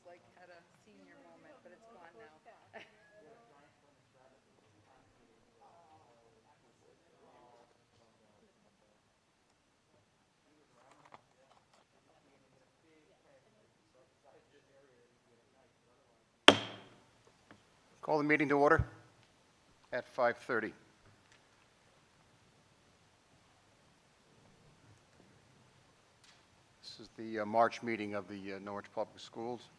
like had a senior moment, but it's gone now. Call the meeting to order at 5:30. This is the March meeting of the Norwich Public Schools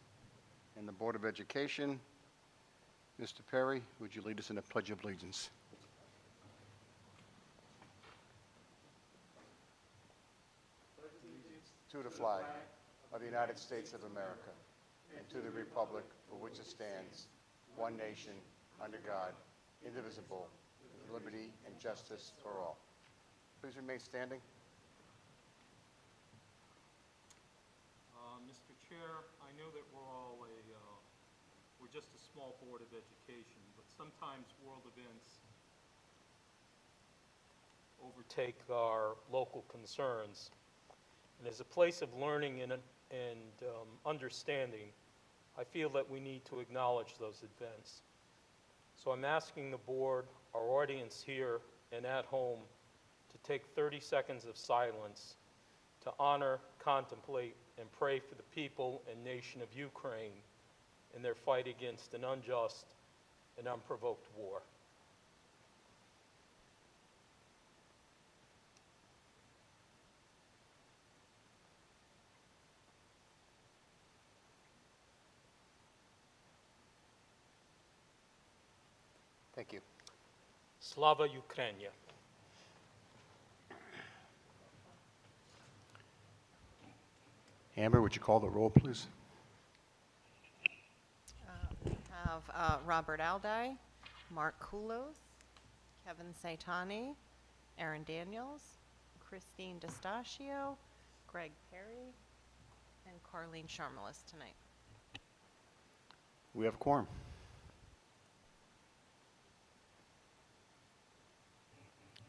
and the Board of Education. Mr. Perry, would you lead us in a Pledge of Allegiance? To the flag of the United States of America and to the republic for which it stands, one nation, under God, indivisible, with liberty and justice for all. Please remain standing. Mr. Chair, I know that we're just a small board of education, but sometimes world events overtake our local concerns. And as a place of learning and understanding, I feel that we need to acknowledge those events. So I'm asking the board, our audience here and at home, to take 30 seconds of silence to honor, contemplate, and pray for the people and nation of Ukraine in their fight against an unjust and unprovoked war. Thank you. Slava Ukraina. Amber, would you call the roll, please? We have Robert Alday, Mark Kulos, Kevin Saitani, Aaron Daniels, Christine D'Estachio, Greg Perry, and Carlene Sharmalis tonight. We have a quorum.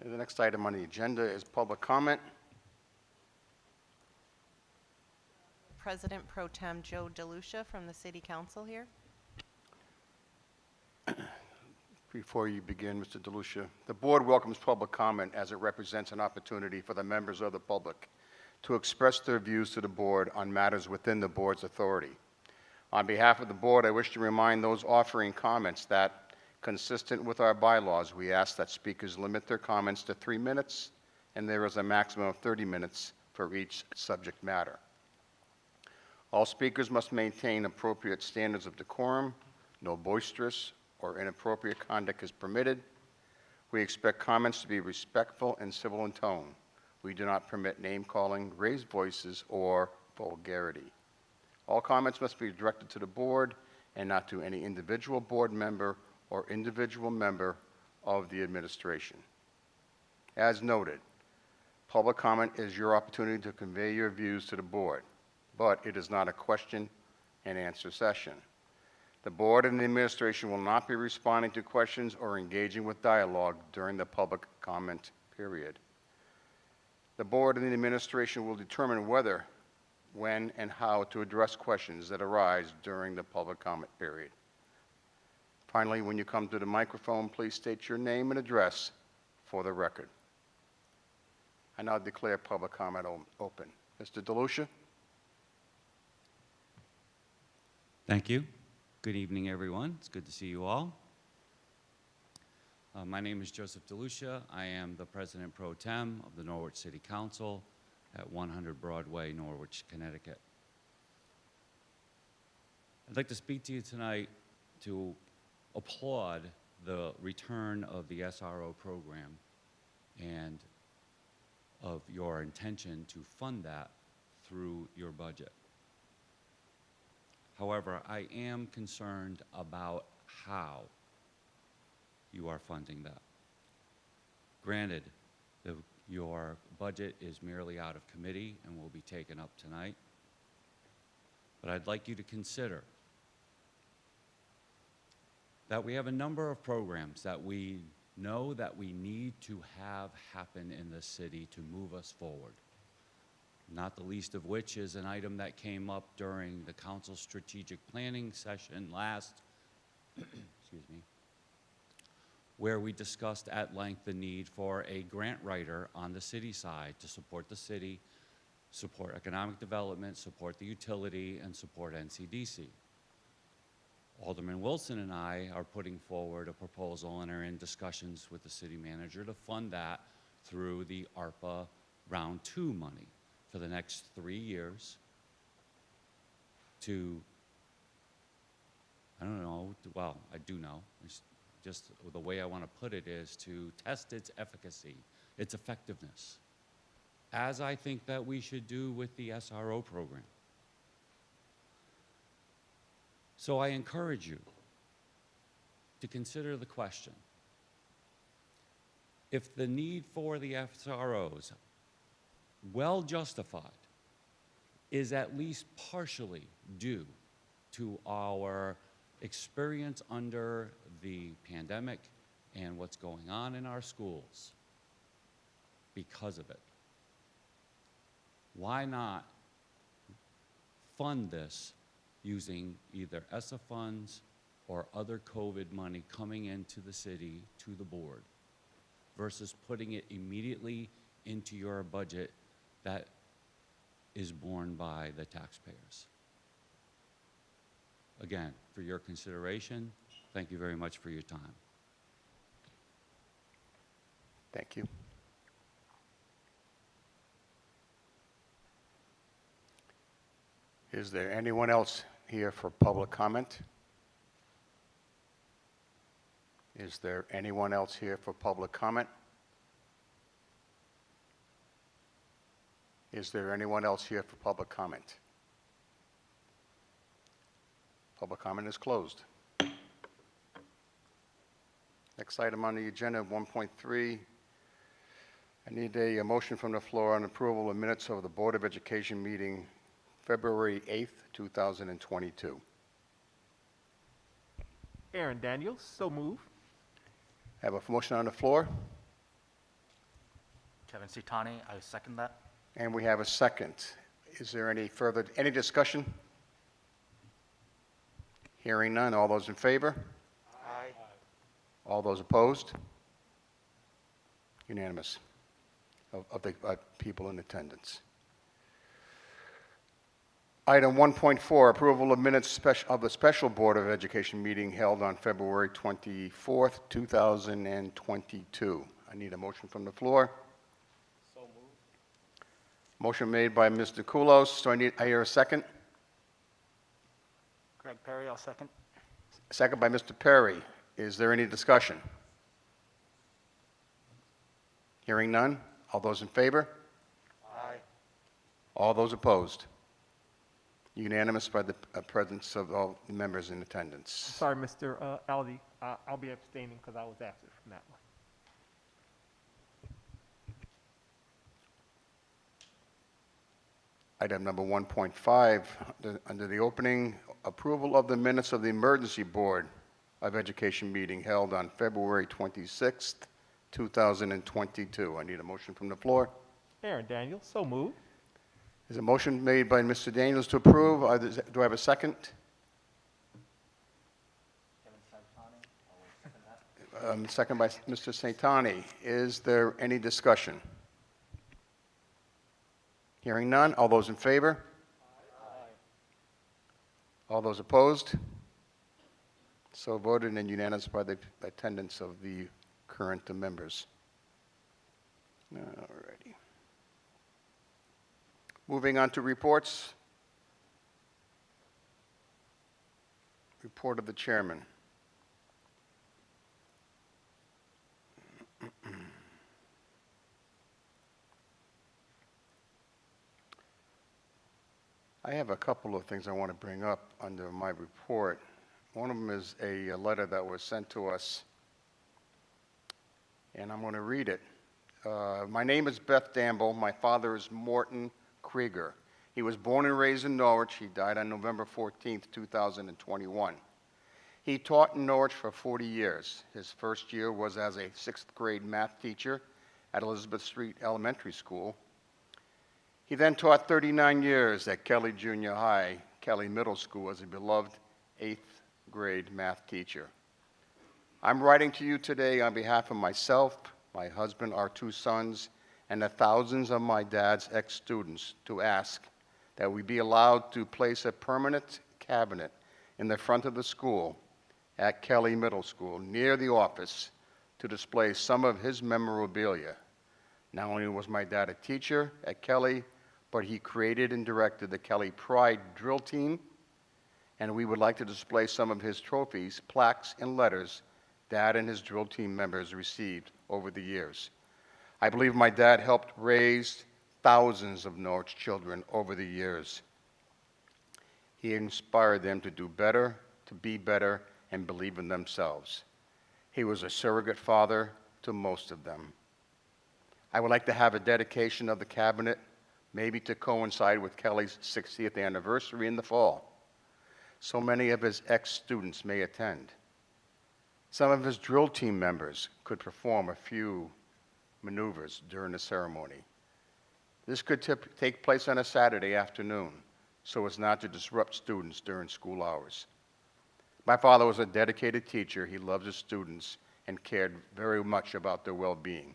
And the next item on the agenda is public comment. President Pro Tem Joe DeLucia from the City Council here. Before you begin, Mr. DeLucia, the board welcomes public comment as it represents an opportunity for the members of the public to express their views to the board on matters within the board's authority. On behalf of the board, I wish to remind those offering comments that, consistent with our bylaws, we ask that speakers limit their comments to 3 minutes, and there is a maximum of 30 minutes for each subject matter. All speakers must maintain appropriate standards of decorum. No boisterous or inappropriate conduct is permitted. We expect comments to be respectful and civil in tone. We do not permit name-calling, raised voices, or vulgarity. All comments must be directed to the board and not to any individual board member or individual member of the administration. As noted, public comment is your opportunity to convey your views to the board, but it is not a question and answer session. The board and the administration will not be responding to questions or engaging with dialogue during the public comment period. The board and the administration will determine whether, when, and how to address questions that arise during the public comment period. Finally, when you come to the microphone, please state your name and address for the record. I now declare public comment open. Mr. DeLucia? Thank you. Good evening, everyone. It's good to see you all. My name is Joseph DeLucia. I am the President Pro Tem of the Norwich City Council at 100 Broadway, Norwich, Connecticut. I'd like to speak to you tonight to applaud the return of the SRO program and of your intention to fund that through your budget. However, I am concerned about how you are funding that. Granted, your budget is merely out of committee and will be taken up tonight, but I'd like you to consider that we have a number of programs that we know that we need to have happen in this city to move us forward. not the least of which is an item that came up during the council strategic planning session last, excuse me, where we discussed at length the need for a grant writer on the city side to support the city, support economic development, support the utility, and support NCDC. Alderman Wilson and I are putting forward a proposal and are in discussions with the city manager to fund that through the ARPA Round 2 money for the next 3 years to, I don't know, well, I do know, it's just the way I want to put it is to test its efficacy, its effectiveness, as I think that we should do with the SRO program. So I encourage you to consider the question. If the need for the SROs, well justified, is at least partially due to our experience under the pandemic and what's going on in our schools because of it, why not fund this using either ESSA funds or other COVID money coming into the city to the board versus putting it immediately into your budget that is borne by the taxpayers? Again, for your consideration, thank you very much for your time. Thank you. Is there anyone else here for public comment? Is there anyone else here for public comment? Is there anyone else here for public comment? Public comment is closed. Next item on the agenda, 1.3. I need a motion from the floor on approval of minutes of the Board of Education meeting February 8th, 2022. Aaron Daniels, so move. Have a motion on the floor, Kevin Sitani, I second that. and we have a second. Is there any discussion? Hearing none. All those in favor? Aye. All those opposed? Unanimous of the people in attendance. Item 1.4, approval of minutes of the Special Board of Education meeting held on February 24th, 2022. I need a motion from the floor. So moved. Motion made by Mr. Kulos. Do I hear a second? Greg Perry, I'll second. Second by Mr. Perry. Is there any discussion? Hearing none. All those in favor? Aye. All those opposed? Unanimous by the presence of all the members in attendance. Sorry, Mr. Aldi, I'll be abstaining because I was absent from that one. Item number 1.5, under the opening, approval of the minutes of the Emergency Board of Education meeting held on February 26th, 2022. I need a motion from the floor. Aaron Daniels, so move. Is a motion made by Mr. Daniels to approve? Do I have a second? Kevin Sitani, I will second that. Second by Mr. Saintani. Is there any discussion? Hearing none. All those in favor? Aye. All those opposed? So voted and unanimous by the attendance of the current members. All righty. Moving on to reports. Report of the chairman. I have a couple of things I want to bring up under my report. One of them is a letter that was sent to us, and I'm going to read it. My name is Beth Damble. My father is Morton Krieger. He was born and raised in Norwich. He died on November 14th, 2021. He taught in Norwich for 40 years. His first year was as a 6th grade math teacher at Elizabeth Street Elementary School. He then taught 39 years at Kelly Junior High, Kelly Middle School as a beloved 8th grade math teacher. I'm writing to you today on behalf of myself, my husband, our 2 sons, and the thousands of my dad's ex-students to ask that we be allowed to place a permanent cabinet in the front of the school at Kelly Middle School near the office to display some of his memorabilia. Not only was my dad a teacher at Kelly, but he created and directed the Kelly Pride drill team, and we would like to display some of his trophies, plaques, and letters Dad and his drill team members received over the years. I believe my dad helped raise thousands of Norwich children over the years. He inspired them to do better, to be better, and believe in themselves. He was a surrogate father to most of them. I would like to have a dedication of the cabinet, maybe to coincide with Kelly's 60th anniversary in the fall. So many of his ex-students may attend. Some of his drill team members could perform a few maneuvers during the ceremony. This could take place on a Saturday afternoon, so as not to disrupt students during school hours. My father was a dedicated teacher. He loved his students and cared very much about their well-being.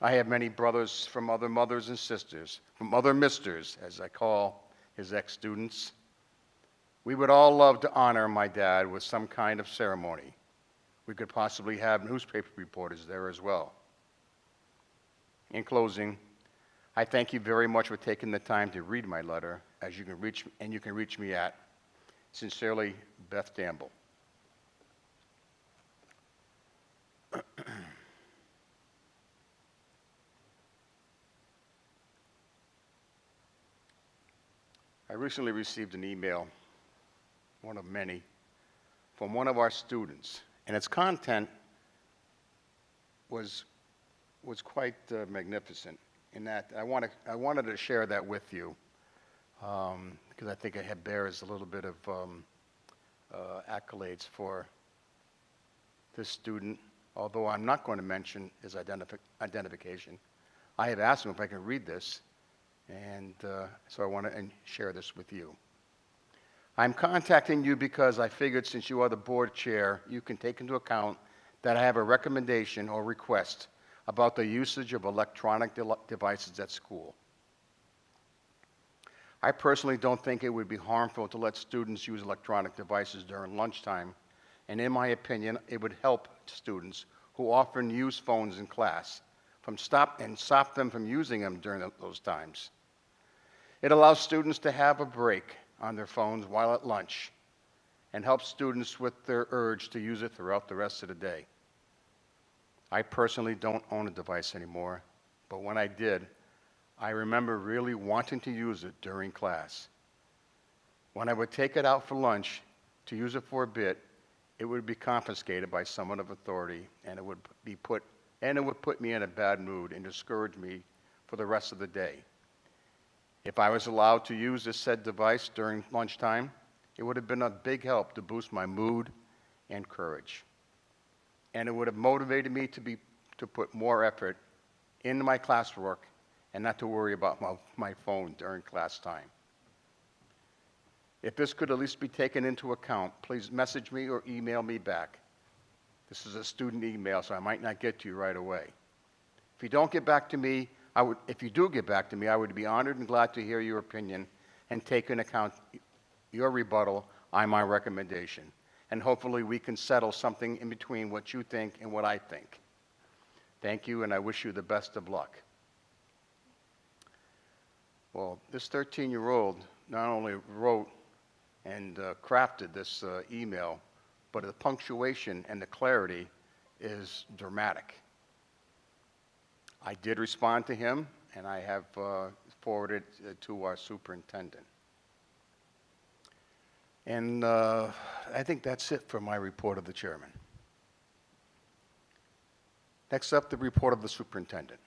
I have many brothers from other mothers and sisters, from other misters, as I call his ex-students. We would all love to honor my dad with some kind of ceremony. We could possibly have newspaper reporters there as well. In closing, I thank you very much for taking the time to read my letter, as you can reach me at Sincerely, Beth Gamble. I recently received an email, one of many, from one of our students, and its content was quite magnificent in that I wanted to share that with you because I think it bears a little bit of accolades for this student, although I'm not going to mention his identification. I have asked him if I can read this, and so I want to share this with you. I'm contacting you because I figured since you are the board chair, you can take into account that I have a recommendation or request about the usage of electronic devices at school. I personally don't think it would be harmful to let students use electronic devices during lunchtime, and in my opinion, it would help students who often use phones in class stop them from using them during those times. It allows students to have a break on their phones while at lunch and helps students with their urge to use it throughout the rest of the day. I personally don't own a device anymore, but when I did, I remember really wanting to use it during class. When I would take it out for lunch to use it for a bit, it would be confiscated by someone of authority, and it would put me in a bad mood and discourage me for the rest of the day. If I was allowed to use this said device during lunchtime, it would have been a big help to boost my mood and courage. And it would have motivated me to put more effort into my classwork and not to worry about my phone during class time. If this could at least be taken into account, please message me or email me back. This is a student email, so I might not get to you right away. If you don't get back to me, if you do get back to me, I would be honored and glad to hear your opinion and take into account your rebuttal on my recommendation. And hopefully we can settle something in between what you think and what I think. Thank you, and I wish you the best of luck. Well, this 13-year-old not only wrote and crafted this email, but the punctuation and the clarity is dramatic. I did respond to him, and I have forwarded it to our superintendent. And I think that's it for my report of the chairman. Next up, the report of the superintendent.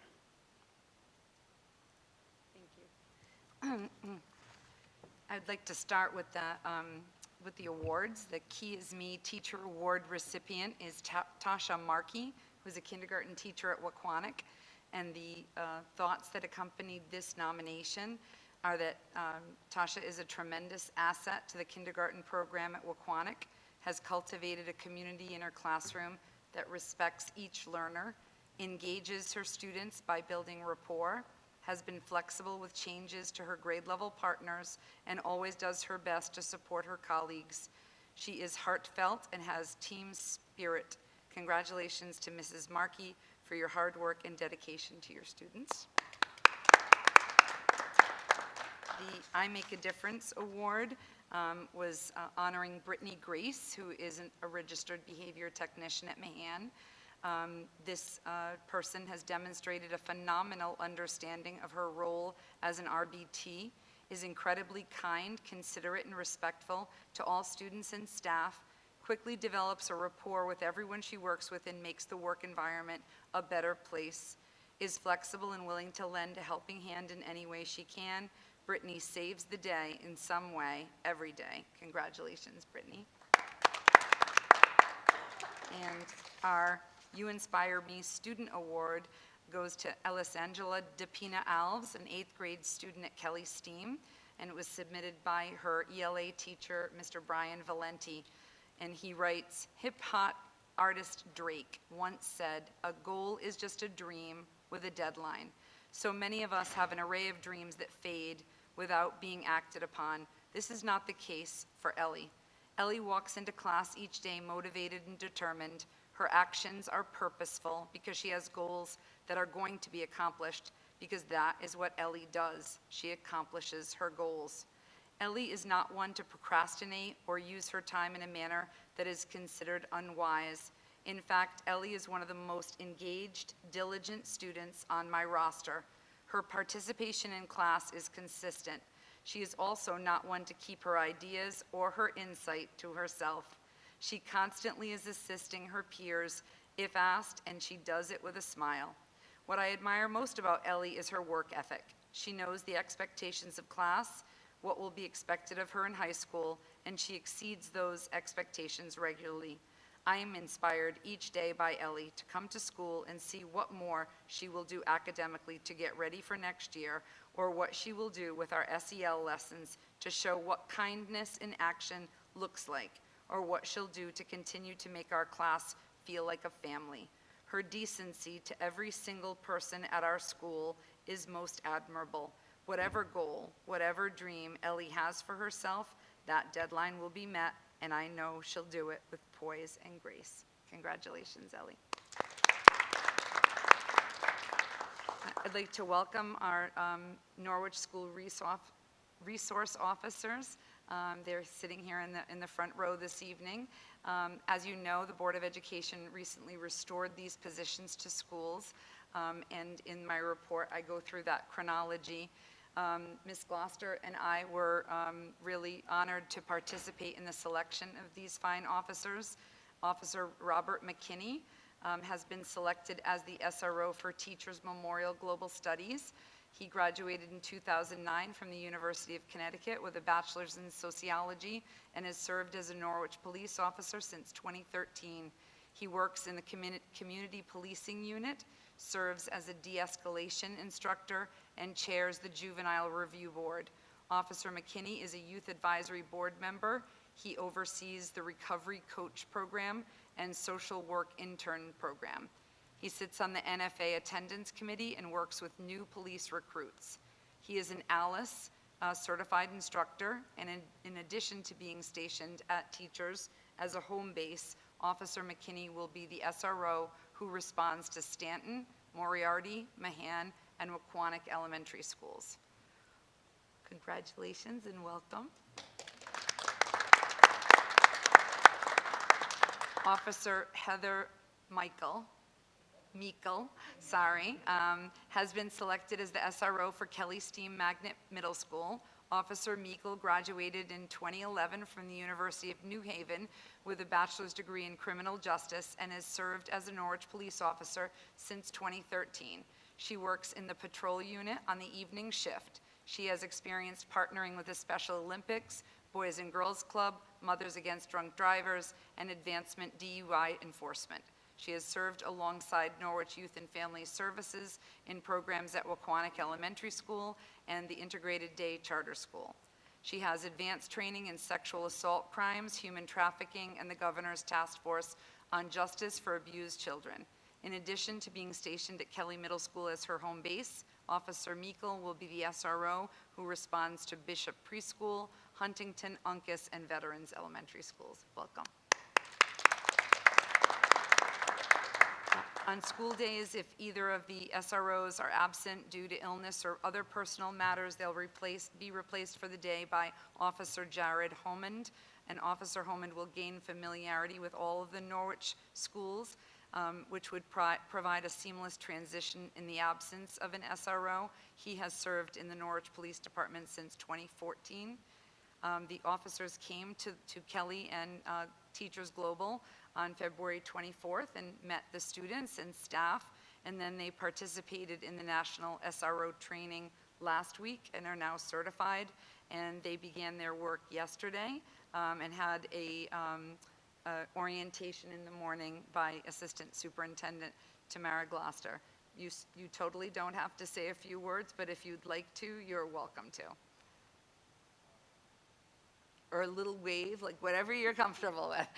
Thank you. I'd like to start with the awards. The Key Is Me Teacher Award recipient is Tasha Markey, who's a kindergarten teacher at Waquanic. And the thoughts that accompanied this nomination are that Tasha is a tremendous asset to the kindergarten program at Waquanic, has cultivated a community in her classroom that respects each learner, engages her students by building rapport, has been flexible with changes to her grade level partners, and always does her best to support her colleagues. She is heartfelt and has team spirit. Congratulations to Mrs. Markey for your hard work and dedication to your students. The I Make a Difference Award was honoring Brittany Grace, who is a registered behavior technician at Mahan. This person has demonstrated a phenomenal understanding of her role as an RBT, is incredibly kind, considerate, and respectful to all students and staff, quickly develops a rapport with everyone she works with and makes the work environment a better place, is flexible and willing to lend a helping hand in any way she can. Brittany saves the day in some way every day. Congratulations, Brittany. And our You Inspire Me Student Award goes to Elisangela DePina Alves, an 8th grade student at Kelly STEAM, and it was submitted by her ELA teacher, Mr. Brian Valenti. And he writes, hip-hop artist Drake once said, "A goal is just a dream with a deadline." So many of us have an array of dreams that fade without being acted upon. This is not the case for Ellie. Ellie walks into class each day motivated and determined. Her actions are purposeful because she has goals that are going to be accomplished, because that is what Ellie does. She accomplishes her goals. Ellie is not one to procrastinate or use her time in a manner that is considered unwise. In fact, Ellie is one of the most engaged, diligent students on my roster. Her participation in class is consistent. She is also not one to keep her ideas or her insight to herself. She constantly is assisting her peers if asked, and she does it with a smile. What I admire most about Ellie is her work ethic. She knows the expectations of class, what will be expected of her in high school, and she exceeds those expectations regularly. I am inspired each day by Ellie to come to school and see what more she will do academically to get ready for next year, or what she will do with our SEL lessons to show what kindness in action looks like, or what she'll do to continue to make our class feel like a family. Her decency to every single person at our school is most admirable. Whatever goal, whatever dream Ellie has for herself, that deadline will be met, and I know she'll do it with poise and grace. Congratulations, Ellie. I'd like to welcome our Norwich School resource officers. They're sitting here in the front row this evening. As you know, the Board of Education recently restored these positions to schools, and in my report, I go through that chronology. Ms. Gloucester and I were really honored to participate in the selection of these fine officers. Officer Robert McKinney has been selected as the SRO for Teachers Memorial Global Studies. He graduated in 2009 from the University of Connecticut with a bachelor's in sociology and has served as a Norwich police officer since 2013. He works in the community policing unit, serves as a de-escalation instructor, and chairs the Juvenile Review Board. Officer McKinney is a youth advisory board member. He oversees the Recovery Coach Program and Social Work Intern Program. He sits on the NFA Attendance Committee and works with new police recruits. He is an ALICE certified instructor, and in addition to being stationed at Teachers as a home base, Officer McKinney will be the SRO who responds to Stanton, Moriarty, Mahan, and Waquanic elementary schools. Congratulations and welcome. Officer Heather Meikle, has been selected as the SRO for Kelly STEAM Magnet Middle School. Officer Meikle graduated in 2011 from the University of New Haven with a bachelor's degree in criminal justice and has served as a Norwich police officer since 2013. She works in the patrol unit on the evening shift. She has experience partnering with the Special Olympics, Boys and Girls Club, Mothers Against Drunk Drivers, and Advancement DUI Enforcement. She has served alongside Norwich Youth and Family Services in programs at Waquanic Elementary School and the Integrated Day Charter School. She has advanced training in sexual assault crimes, human trafficking, and the Governor's Task Force on Justice for Abused Children. In addition to being stationed at Kelly Middle School as her home base, Officer Meikle will be the SRO who responds to Bishop Preschool, Huntington, Uncas, and Veterans Elementary Schools. Welcome. On school days, if either of the SROs are absent due to illness or other personal matters, they'll be replaced for the day by Officer Jared Homond. And Officer Homond will gain familiarity with all of the Norwich schools, which would provide a seamless transition in the absence of an SRO. He has served in the Norwich Police Department since 2014. The officers came to Kelly and Teachers Global on February 24th and met the students and staff, and then they participated in the National SRO training last week and are now certified, and they began their work yesterday and had a orientation in the morning by Assistant Superintendent Tamara Gloucester. You totally don't have to say a few words, but if you'd like to, you're welcome to. Or a little wave, like whatever you're comfortable with.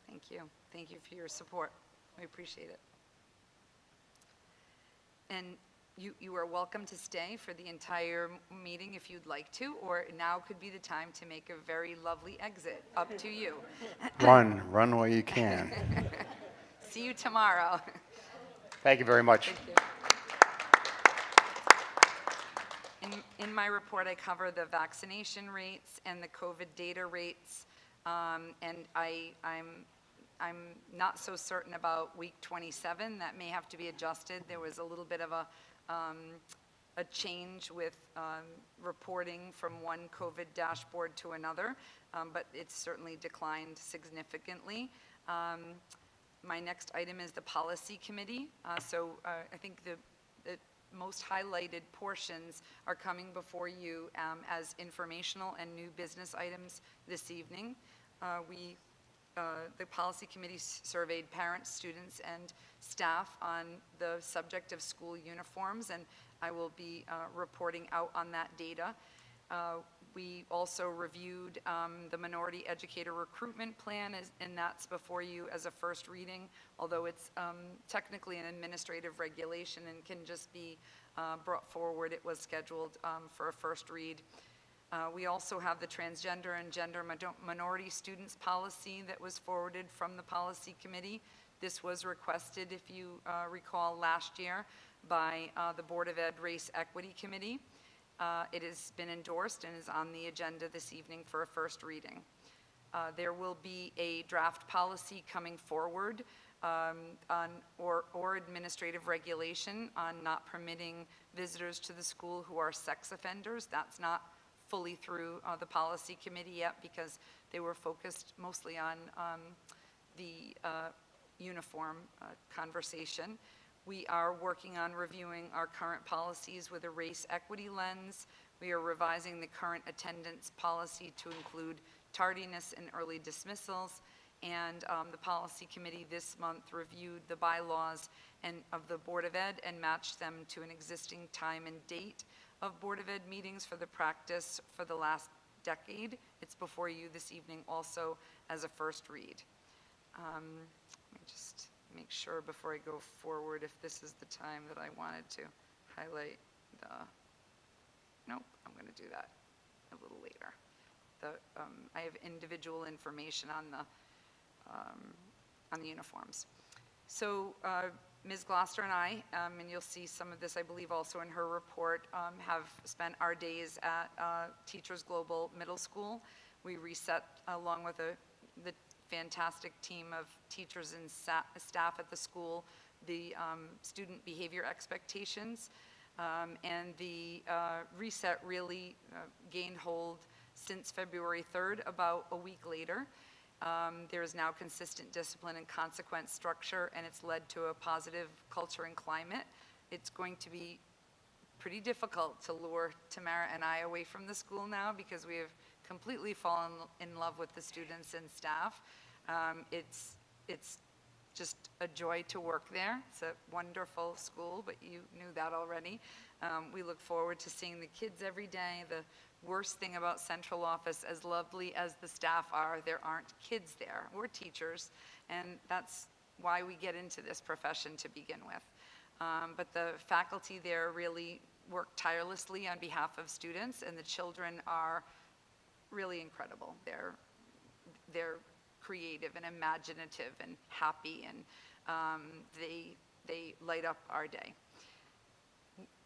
Thank you. Thank you for your support. We appreciate it. And you are welcome to stay for the entire meeting if you'd like to, or now could be the time to make a very lovely exit. Up to you. Run while you can. See you tomorrow. Thank you very much. Thank you. In my report, I cover the vaccination rates and the COVID data rates, and I'm not so certain about week 27. That may have to be adjusted. There was a little bit of a change with reporting from one COVID dashboard to another, but it's certainly declined significantly. My next item is the policy committee. I think the most highlighted portions are coming before you as informational and new business items this evening. The policy committee surveyed parents, students, and staff on the subject of school uniforms, and I will be reporting out on that data. We also reviewed the minority educator recruitment plan, and that's before you as a first reading, although it's technically an administrative regulation and can just be brought forward. It was scheduled for a first read. We also have the transgender and gender minority students policy that was forwarded from the policy committee. This was requested, if you recall, last year by the Board of Ed Race Equity Committee. It has been endorsed and is on the agenda this evening for a first reading. There will be a draft policy coming forward or administrative regulation on not permitting visitors to the school who are sex offenders. That's not fully through the policy committee yet because they were focused mostly on the uniform conversation. We are working on reviewing our current policies with a race equity lens. We are revising the current attendance policy to include tardiness and early dismissals. And the policy committee this month reviewed the bylaws of the Board of Ed and matched them to an existing time and date of Board of Ed meetings for the practice for the last decade. It's before you this evening also as a first read. Let me just make sure before I go forward if this is the time that I wanted to highlight the, nope, I'm going to do that a little later. I have individual information on the uniforms. So Ms. Gloucester and I, and you'll see some of this, I believe, also in her report, have spent our days at Teachers Global Middle School. We reset, along with the fantastic team of teachers and staff at the school, the student behavior expectations. And the reset really gained hold since February 3rd, about a week later. There is now consistent discipline and consequence structure, and it's led to a positive culture and climate. It's going to be pretty difficult to lure Tamara and I away from the school now, because we have completely fallen in love with the students and staff. It's just a joy to work there. It's a wonderful school, but you knew that already. We look forward to seeing the kids every day. The worst thing about central office, as lovely as the staff are, there aren't kids there. We're teachers, and that's why we get into this profession to begin with. But the faculty there really work tirelessly on behalf of students, and the children are really incredible. They're creative and imaginative and happy, and they light up our day.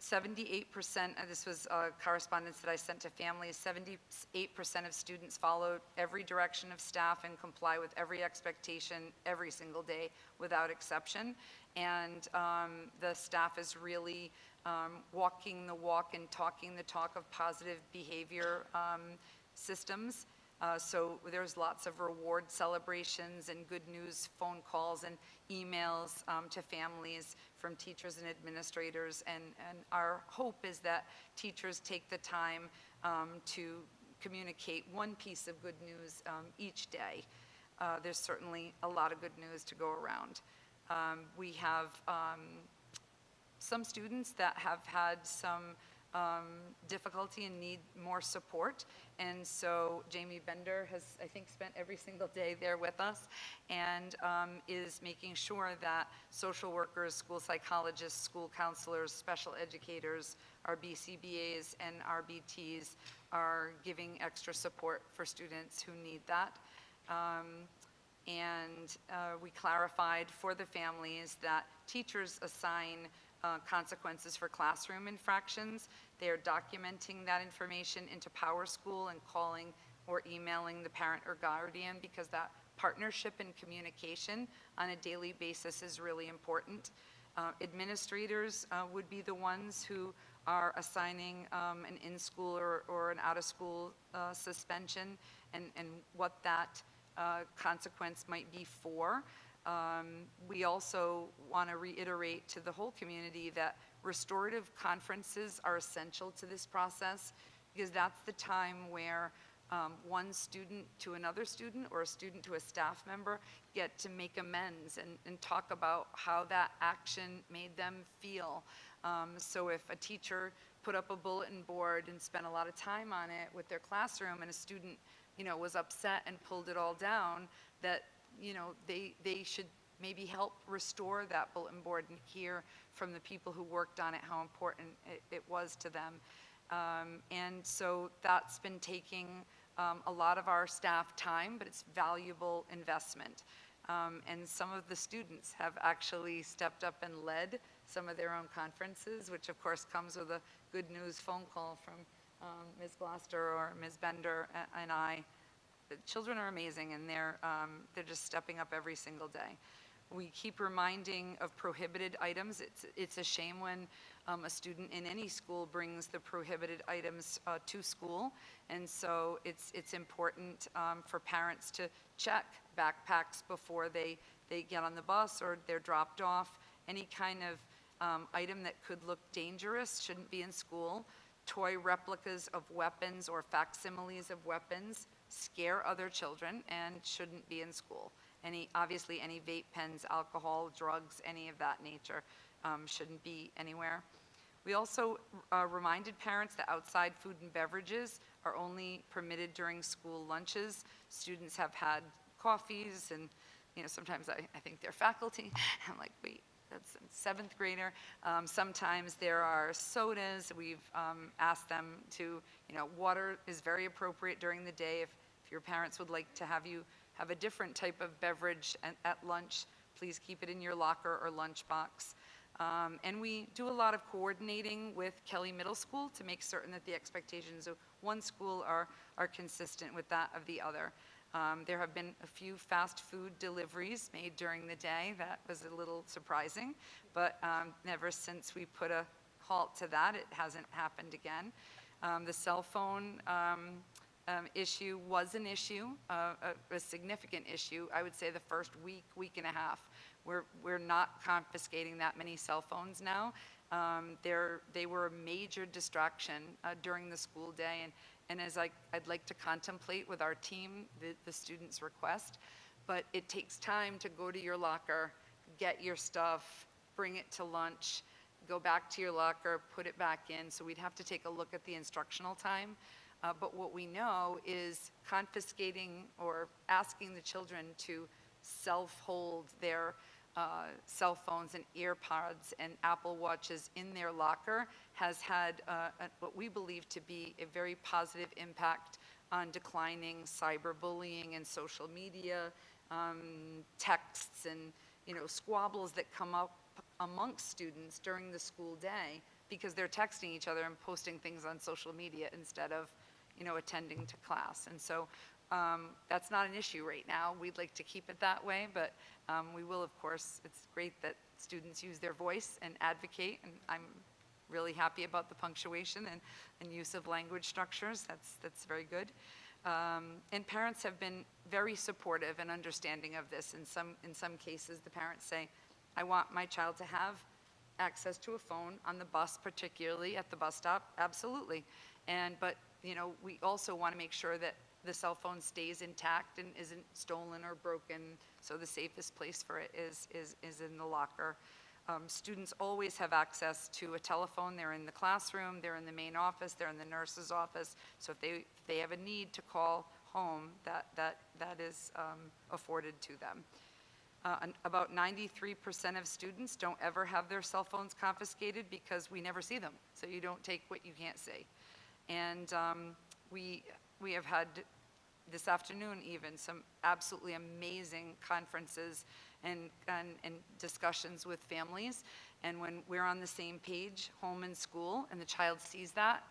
78%, and this was correspondence that I sent to families, 78% of students follow every direction of staff and comply with every expectation every single day without exception. And the staff is really walking the walk and talking the talk of positive behavior systems. So there's lots of reward celebrations and good news phone calls and emails to families from teachers and administrators. And our hope is that teachers take the time to communicate one piece of good news each day. There's certainly a lot of good news to go around. We have some students that have had some difficulty and need more support. And so Jamie Bender has, I think, spent every single day there with us, and is making sure that social workers, school psychologists, school counselors, special educators, our BCBAs and RBTs are giving extra support for students who need that. We clarified for the families that teachers assign consequences for classroom infractions. They are documenting that information into PowerSchool and calling or emailing the parent or guardian, because that partnership and communication on a daily basis is really important. Administrators would be the ones who are assigning an in-school or an out-of-school suspension, and what that consequence might be for. We also want to reiterate to the whole community that restorative conferences are essential to this process, because that's the time where one student to another student or a student to a staff member get to make amends and talk about how that action made them feel. So if a teacher put up a bulletin board and spent a lot of time on it with their classroom, and a student, was upset and pulled it all down, that they should maybe help restore that bulletin board and hear from the people who worked on it how important it was to them. And so that's been taking a lot of our staff time, but it's valuable investment. And some of the students have actually stepped up and led some of their own conferences, which of course comes with a good news phone call from Ms. Gloucester or Ms. Bender and I. The children are amazing, and they're just stepping up every single day. We keep reminding of prohibited items. It's a shame when a student in any school brings the prohibited items to school, and so it's important for parents to check backpacks before they get on the bus or they're dropped off. Any kind of item that could look dangerous shouldn't be in school. Toy replicas of weapons or facsimiles of weapons scare other children and shouldn't be in school. Obviously any vape pens, alcohol, drugs, any of that nature shouldn't be anywhere. We also reminded parents that outside food and beverages are only permitted during school lunches. Students have had coffees, and sometimes I think they're faculty. I'm like, wait, that's a seventh grader. Sometimes there are sodas. We've asked them to, water is very appropriate during the day. If your parents would like to have you have a different type of beverage at lunch, please keep it in your locker or lunchbox. And we do a lot of coordinating with Kelly Middle School to make certain that the expectations of one school are consistent with that of the other. There have been a few fast food deliveries made during the day. That was a little surprising, but never since we put a halt to that, it hasn't happened again. The cell phone issue was an issue, a significant issue. I would say the first week and a half. We're not confiscating that many cell phones now. They were a major distraction during the school day, and as I'd like to contemplate with our team the students' request, but it takes time to go to your locker, get your stuff, bring it to lunch, go back to your locker, put it back in. So we'd have to take a look at the instructional time. But what we know is confiscating or asking the children to self-hold their cell phones and earpods and Apple Watches in their locker has had what we believe to be a very positive impact on declining cyberbullying and social media, texts and squabbles that come up amongst students during the school day because they're texting each other and posting things on social media instead of attending to class. And so that's not an issue right now. We'd like to keep it that way, but we will, of course. It's great that students use their voice and advocate, and I'm really happy about the punctuation and use of language structures. That's very good. And parents have been very supportive and understanding of this. In some cases, the parents say, I want my child to have access to a phone on the bus, particularly at the bus stop. Absolutely. But we also want to make sure that the cell phone stays intact and isn't stolen or broken. So the safest place for it is in the locker. Students always have access to a telephone. They're in the classroom, they're in the main office, they're in the nurse's office. So if they have a need to call home, that is afforded to them. About 93% of students don't ever have their cell phones confiscated because we never see them. So you don't take what you can't see. And we have had this afternoon even some absolutely amazing conferences and discussions with families. And when we're on the same page, home and school, and the child sees that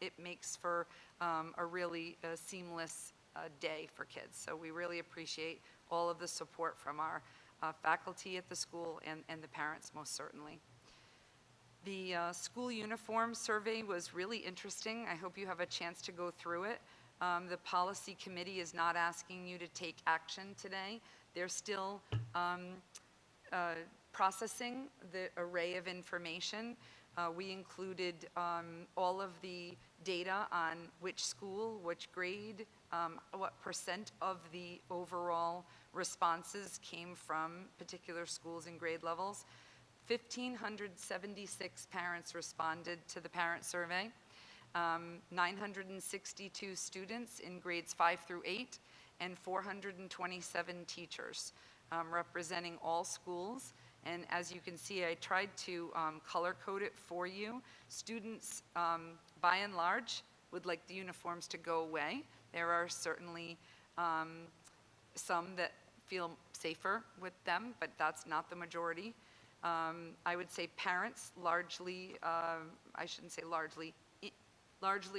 it makes for a really seamless day for kids. So we really appreciate all of the support from our faculty at the school and the parents, most certainly. The school uniform survey was really interesting. I hope you have a chance to go through it. The policy committee is not asking you to take action today. They're still processing the array of information. We included all of the data on which school, which grade, what % of the overall responses came from particular schools and grade levels. 1,576 parents responded to the parent survey. 962 students in grades 5 through 8, and 427 teachers, representing all schools. And as you can see, I tried to color code it for you. Students, by and large, would like the uniforms to go away. There are certainly some that feel safer with them, but that's not the majority. I would say parents largely, I shouldn't say largely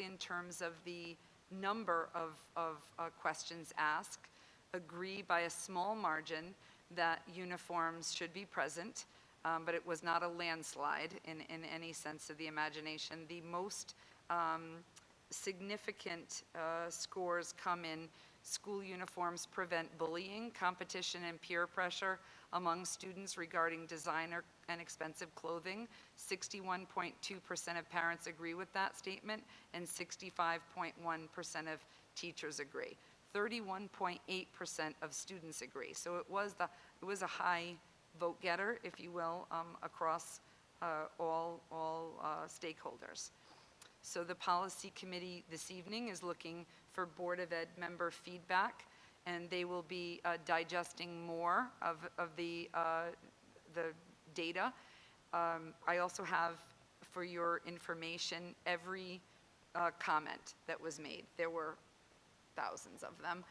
in terms of the number of questions asked, agree by a small margin that uniforms should be present, but it was not a landslide in any sense of the imagination. The most significant scores come in school uniforms prevent bullying, competition, and peer pressure among students regarding designer and expensive clothing. 61.2% of parents agree with that statement, and 65.1% of teachers agree. 31.8% of students agree. So it was a high vote getter, if you will, across all stakeholders. So the policy committee this evening is looking for Board of Ed member feedback, and they will be digesting more of the data. I also have, for your information, every comment that was made. There were thousands of them.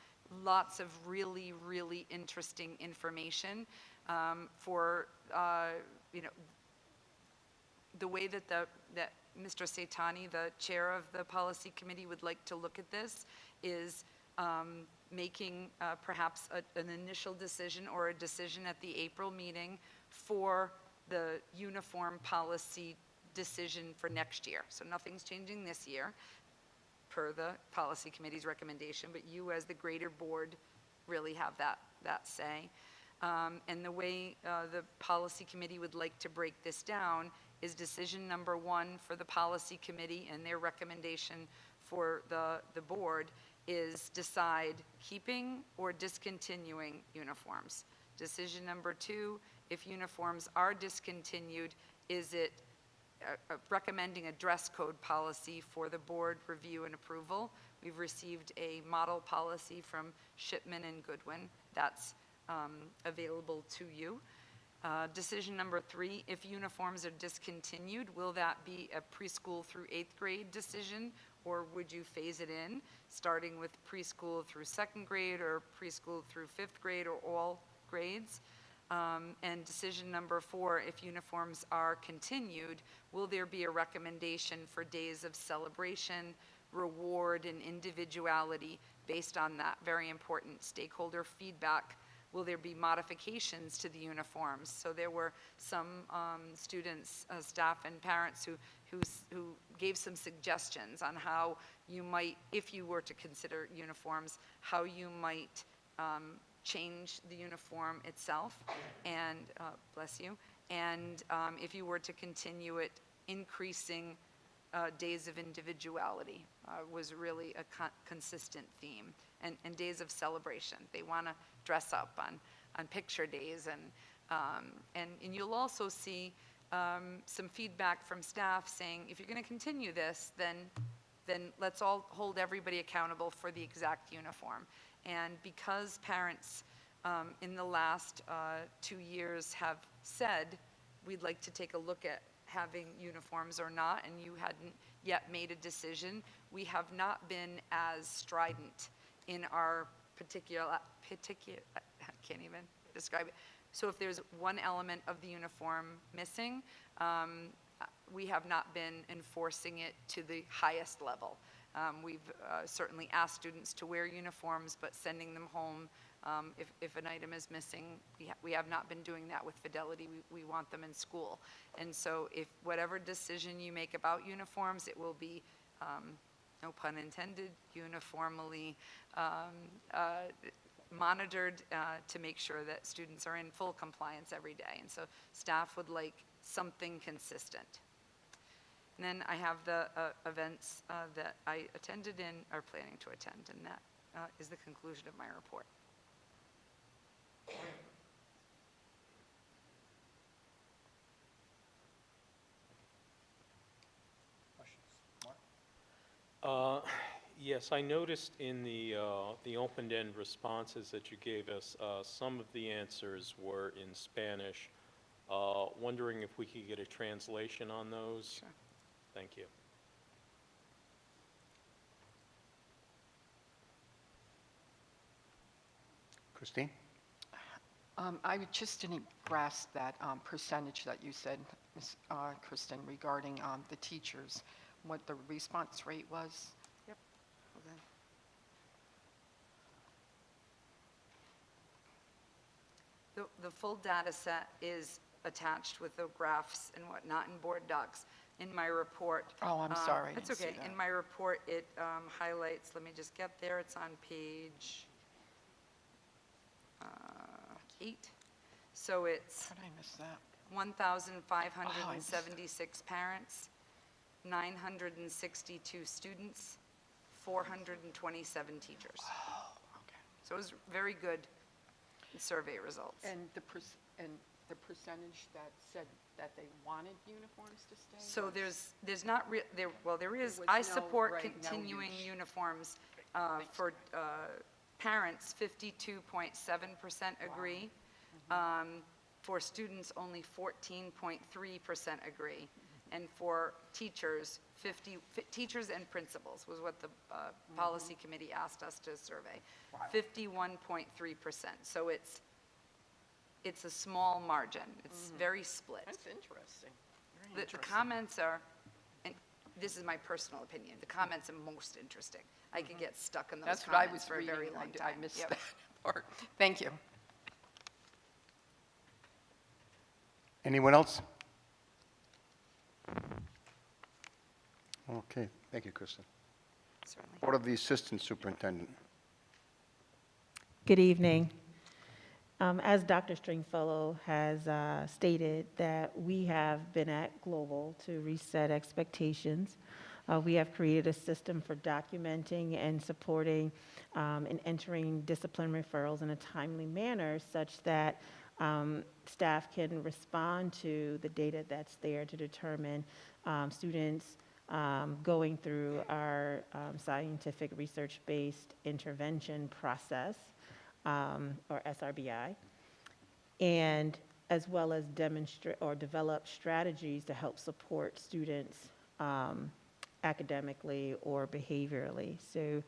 Lots of really, really interesting information for the way that that Mr. Seitani, the chair of the policy committee, would like to look at this is making perhaps an initial decision or a decision at the April meeting for the uniform policy decision for next year. So nothing's changing this year per the policy committee's recommendation, but you as the greater board really have that say. And the way the policy committee would like to break this down is decision number 1 for the policy committee and their recommendation for the board is decide keeping or discontinuing uniforms. Decision number 2, if uniforms are discontinued, is it recommending a dress code policy for the board review and approval. We've received a model policy from Shipman and Goodwin that's available to you. Decision number 3, if uniforms are discontinued, will that be a preschool through 8th grade decision, or would you phase it in, starting with preschool through 2nd grade or preschool through 5th grade or all grades? And decision number 4, if uniforms are continued, will there be a recommendation for days of celebration, reward, and individuality based on that very important stakeholder feedback? Will there be modifications to the uniforms? So there were some students, staff, and parents who gave some suggestions on how you might, if you were to consider uniforms, how you might change the uniform itself, and bless you, and if you were to continue it, increasing days of individuality was really a consistent theme, and days of celebration. They want to dress up on picture days, and you'll also see some feedback from staff saying, if you're going to continue this, then let's all hold everybody accountable for the exact uniform. And because parents in the last 2 years have said, we'd like to take a look at having uniforms or not, and you hadn't yet made a decision, we have not been as strident in our particular, I can't even describe it. So if there's one element of the uniform missing, we have not been enforcing it to the highest level. We've certainly asked students to wear uniforms, but sending them home if an item is missing, we have not been doing that with fidelity. We want them in school. And so if whatever decision you make about uniforms, it will be, no pun intended, uniformly monitored to make sure that students are in full compliance every day. And so staff would like something consistent. And then I have the events that I attended and are planning to attend, and that is the conclusion of my report. Questions? Mark? Yes, I noticed in the open-end responses that you gave us, some of the answers were in Spanish. Wondering if we could get a translation on those? Sure. Thank you. Christine? I just didn't grasp that percentage that you said, Ms. Kristen, regarding the teachers, what the response rate was. Yep. Okay. The full data set is attached with the graphs and whatnot in board docs. In my report. Oh, I'm sorry. I That's didn't see okay. that. In my report, it highlights, let me just get there, it's on page 8. So it's How did I miss that? 1,576 parents, 962 students, 427 teachers. Oh, okay. So it was very good survey results. And the percentage that said that they wanted uniforms to stay? So was- there's not, well, there is, was I no support right, no continuing use. uniforms for parents, 52.7% agree. For students, only 14.3% agree. And for teachers, teachers and principals was what the policy committee asked us to survey. 51.3%. So it's a small margin. It's very split. That's interesting. The comments are, and this is my personal opinion, the comments are most interesting. I could get stuck in those That's what I comments was for a reading. very long time. I missed Yep. that part. Thank you. Anyone else? Okay, thank you, Kristen. Certainly. Report of the Assistant Superintendent. Good evening. As Dr. Stringfellow has stated, that we have been at Global to reset expectations. We have created a system for documenting and supporting and entering discipline referrals in a timely manner such that staff can respond to the data that's there to determine students going through our scientific research-based intervention process, or SRBI, and as well as demonstrate or develop strategies to help support students academically or behaviorally. So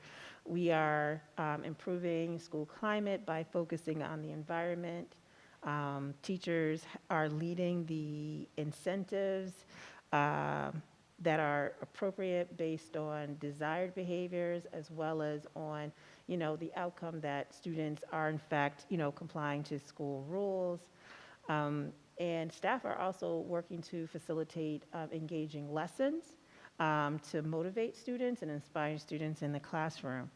we are improving school climate by focusing on the environment. Teachers are leading the incentives that are appropriate based on desired behaviors, as well as on, the outcome that students are in fact, complying to school rules. And staff are also working to facilitate engaging lessons to motivate students and inspire students in the classroom.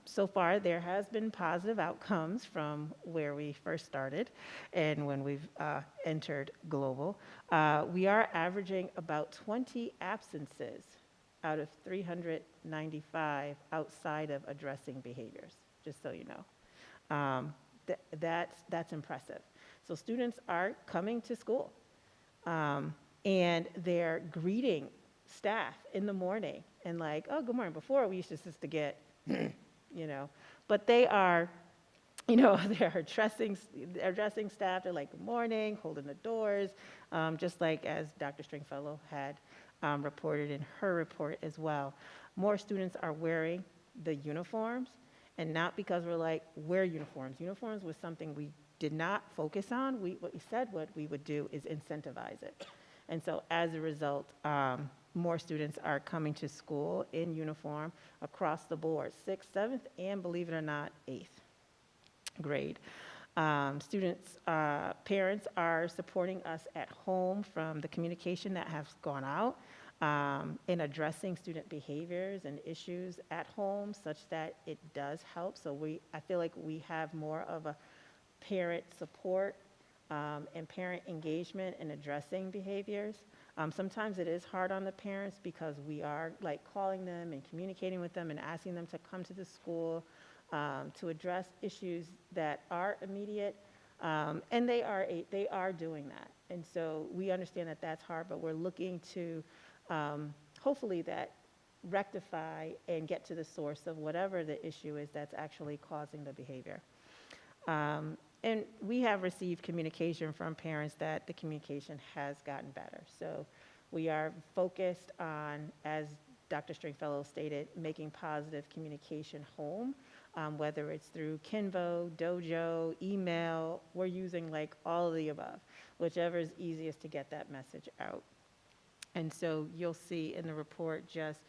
So far, there has been positive outcomes from where we first started and when we've entered Global. We are averaging about 20 absences out of 395 outside of addressing behaviors, just so you know. That's impressive. So students are coming to school and they're greeting staff in the morning and like, oh, good morning. Before we used to get but they are, they're addressing staff. They're like, good morning, holding the doors, just like as Dr. Stringfellow had reported in her report as well. More students are wearing the uniforms, and not because we're like, wear uniforms. Uniforms was something we did not focus on. What we said what we would do is incentivize it. And so as a result, more students are coming to school in uniform across the board, 6th, 7th, and believe it or not, 8th grade. Parents are supporting us at home from the communication that has gone out in addressing student behaviors and issues at home such that it does help. So I feel like we have more of a parent support and parent engagement in addressing behaviors. Sometimes it is hard on the parents because we are like calling them and communicating with them and asking them to come to the school to address issues that are immediate, and they are doing that. And so we understand that that's hard, but we're looking to hopefully that rectify and get to the source of whatever the issue is that's actually causing the behavior. And we have received communication from parents that the communication has gotten better. So we are focused on, as Dr. Stringfellow stated, making positive communication home, whether it's through Kinvo, Dojo, email. We're using like all of the above, whichever is easiest to get that message out. And so you'll see in the report just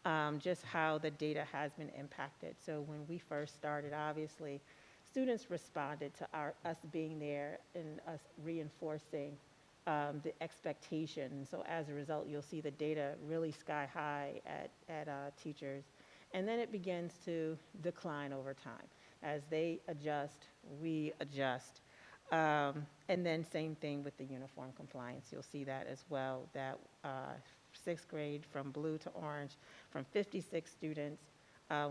how the data has been impacted. So when we first started, obviously, students responded to us being there and us reinforcing the expectation. So as a result, you'll see the data really sky high at teachers. And then it begins to decline over time. As they adjust, we adjust. And then same thing with the uniform compliance. You'll see that as well, that 6th grade from blue to orange, from 56 students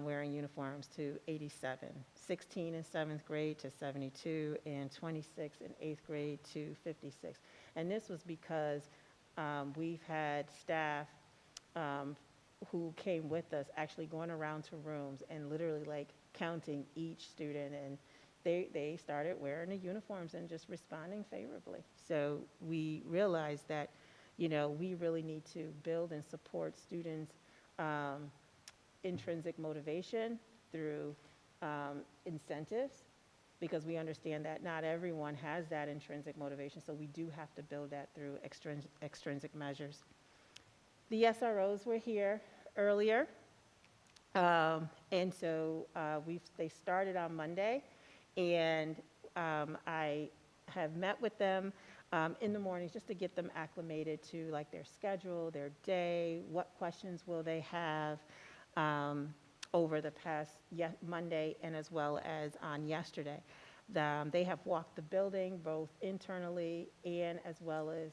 wearing uniforms to 87, 16 in 7th grade to 72, and 26 in 8th grade to 56. And this was because we've had staff who came with us actually going around to rooms and literally like counting each student, and they started wearing the uniforms and just responding favorably. So we realized that, we really need to build and support students' intrinsic motivation through incentives because we understand that not everyone has that intrinsic motivation, so we do have to build that through extrinsic measures. The SROs were here earlier, and so they started on Monday, and I have met with them in the mornings just to get them acclimated to like their schedule, their day, what questions will they have over the past Monday and as well as on yesterday. They have walked the building both internally and as well as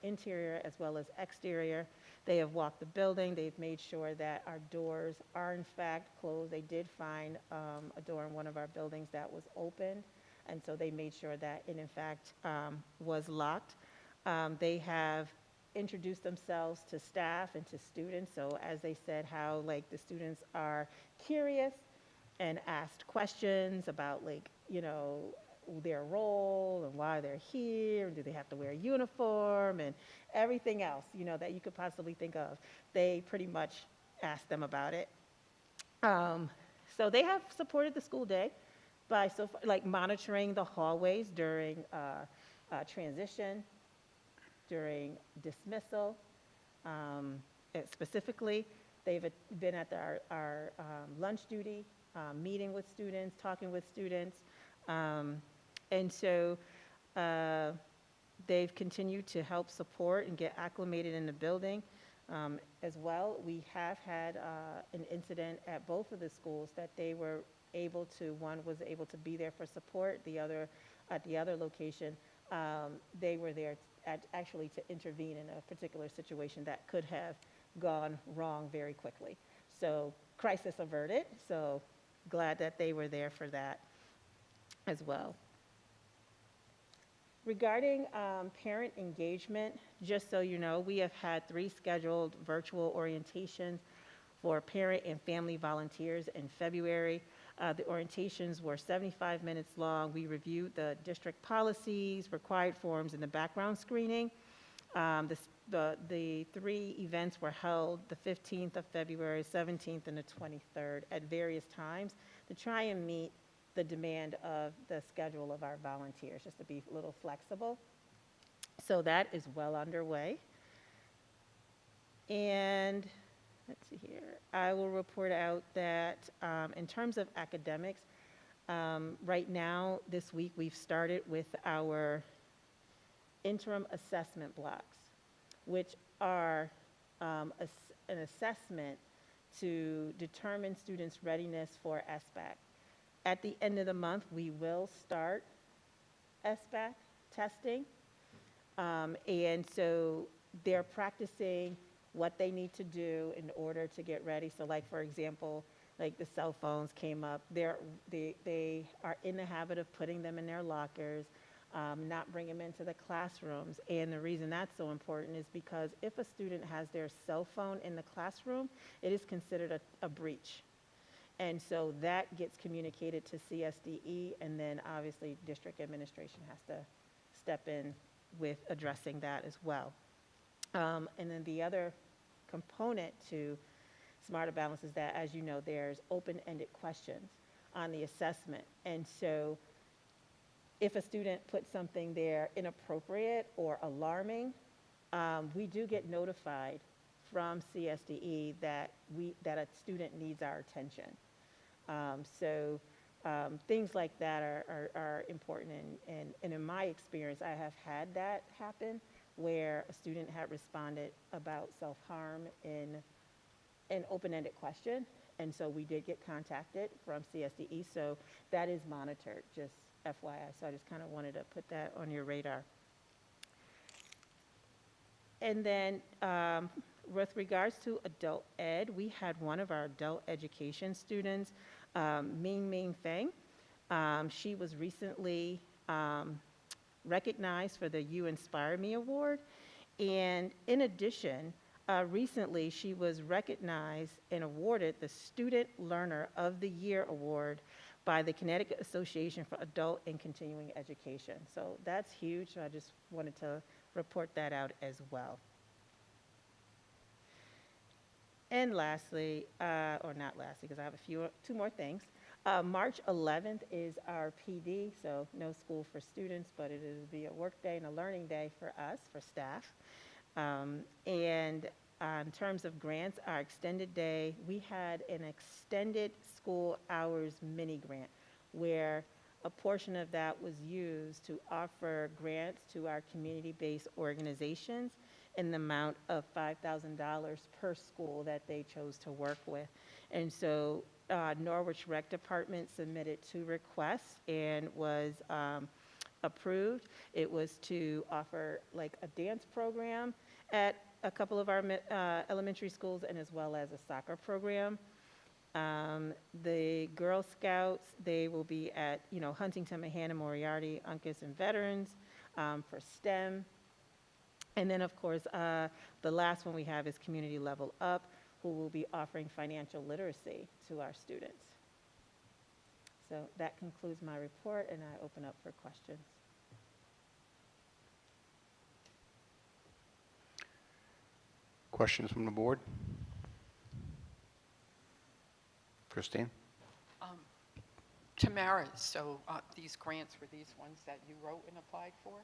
interior as well as exterior. They have walked the building. They've made sure that our doors are in fact closed. They did find a door in one of our buildings that was open, and so they made sure that it in fact was locked. They have introduced themselves to staff and to students. So as they said, how like the students are curious and asked questions about like, you know, their role and why they're here, and do they have to wear a uniform and everything else, you know, that you could possibly think of. They pretty much asked them about it. So they have supported the school day by like monitoring the hallways during transition, during dismissal. Specifically, they've been at our lunch duty, meeting with students, talking with students. And so they've continued to help support and get acclimated in the building as well. We have had an incident at both of the schools that they were able to, one was able to be there for support, the other, at the other location, they were there actually to intervene in a particular situation that could have gone wrong very quickly. So crisis averted, so glad that they were there for that as well. Regarding parent engagement, just so you know, we have had 3 scheduled virtual orientations for parent and family volunteers in February. The orientations were 75 minutes long. We reviewed the district policies, required forms, and the background screening. The 3 events were held the 15th of February, 17th, and the 23rd at various times to try and meet the demand of the schedule of our volunteers, just to be a little flexible. So that is well underway. And let's see here. I will report out that in terms of academics, right now, this week, we've started with our interim assessment blocks, which are an assessment to determine students' readiness for SBAC. At the end of the month, we will start SBAC testing. And so they're practicing what they need to do in order to get ready. So like, for example, like the cell phones came up. They are in the habit of putting them in their lockers, not bring them into the classrooms. And the reason that's so important is because if a student has their cell phone in the classroom, it is considered a breach. And so that gets communicated to CSDE, and then obviously district administration has to step in with addressing that as well. And then the other component to Smarter Balance is that, as you know, there's open-ended questions on the assessment. And so if a student puts something there inappropriate or alarming, we do get notified from CSDE that a student needs our attention. So things like that are important, and in my experience, I have had that happen where a student had responded about self-harm in an open-ended question, and so we did get contacted from CSDE, so that is monitored, just FYI, so I just kind of wanted to put that on your radar. And then with regards to adult ed, we had one of our adult education students, Ming Feng. She was recently recognized for the You Inspire Me Award. And in addition, recently she was recognized and awarded the Student Learner of the Year Award by the Connecticut Association for Adult and Continuing Education. So that's huge. So I just wanted to report that out as well. And lastly, or not lastly, because I have two more things. March 11th is our PD, so no school for students, but it will be a work day and a learning day for us, for staff. And in terms of grants, our extended day, we had an extended school hours mini grant where a portion of that was used to offer grants to our community-based organizations in the amount of $5,000 per school that they chose to work with. And so Norwich Rec Department submitted 2 requests and was approved. It was to offer like a dance program at a couple of our elementary schools, and as well as a soccer program. The Girl Scouts, they will be at, Huntington, Mahana, Moriarty, Uncas, and Veterans for STEM. And then, of course, the last one we have is Community Level Up, who will be offering financial literacy to our students. So that concludes my report, and I open up for questions. Questions from the board? Christine? Tamara, so these grants were these ones that you wrote and applied for?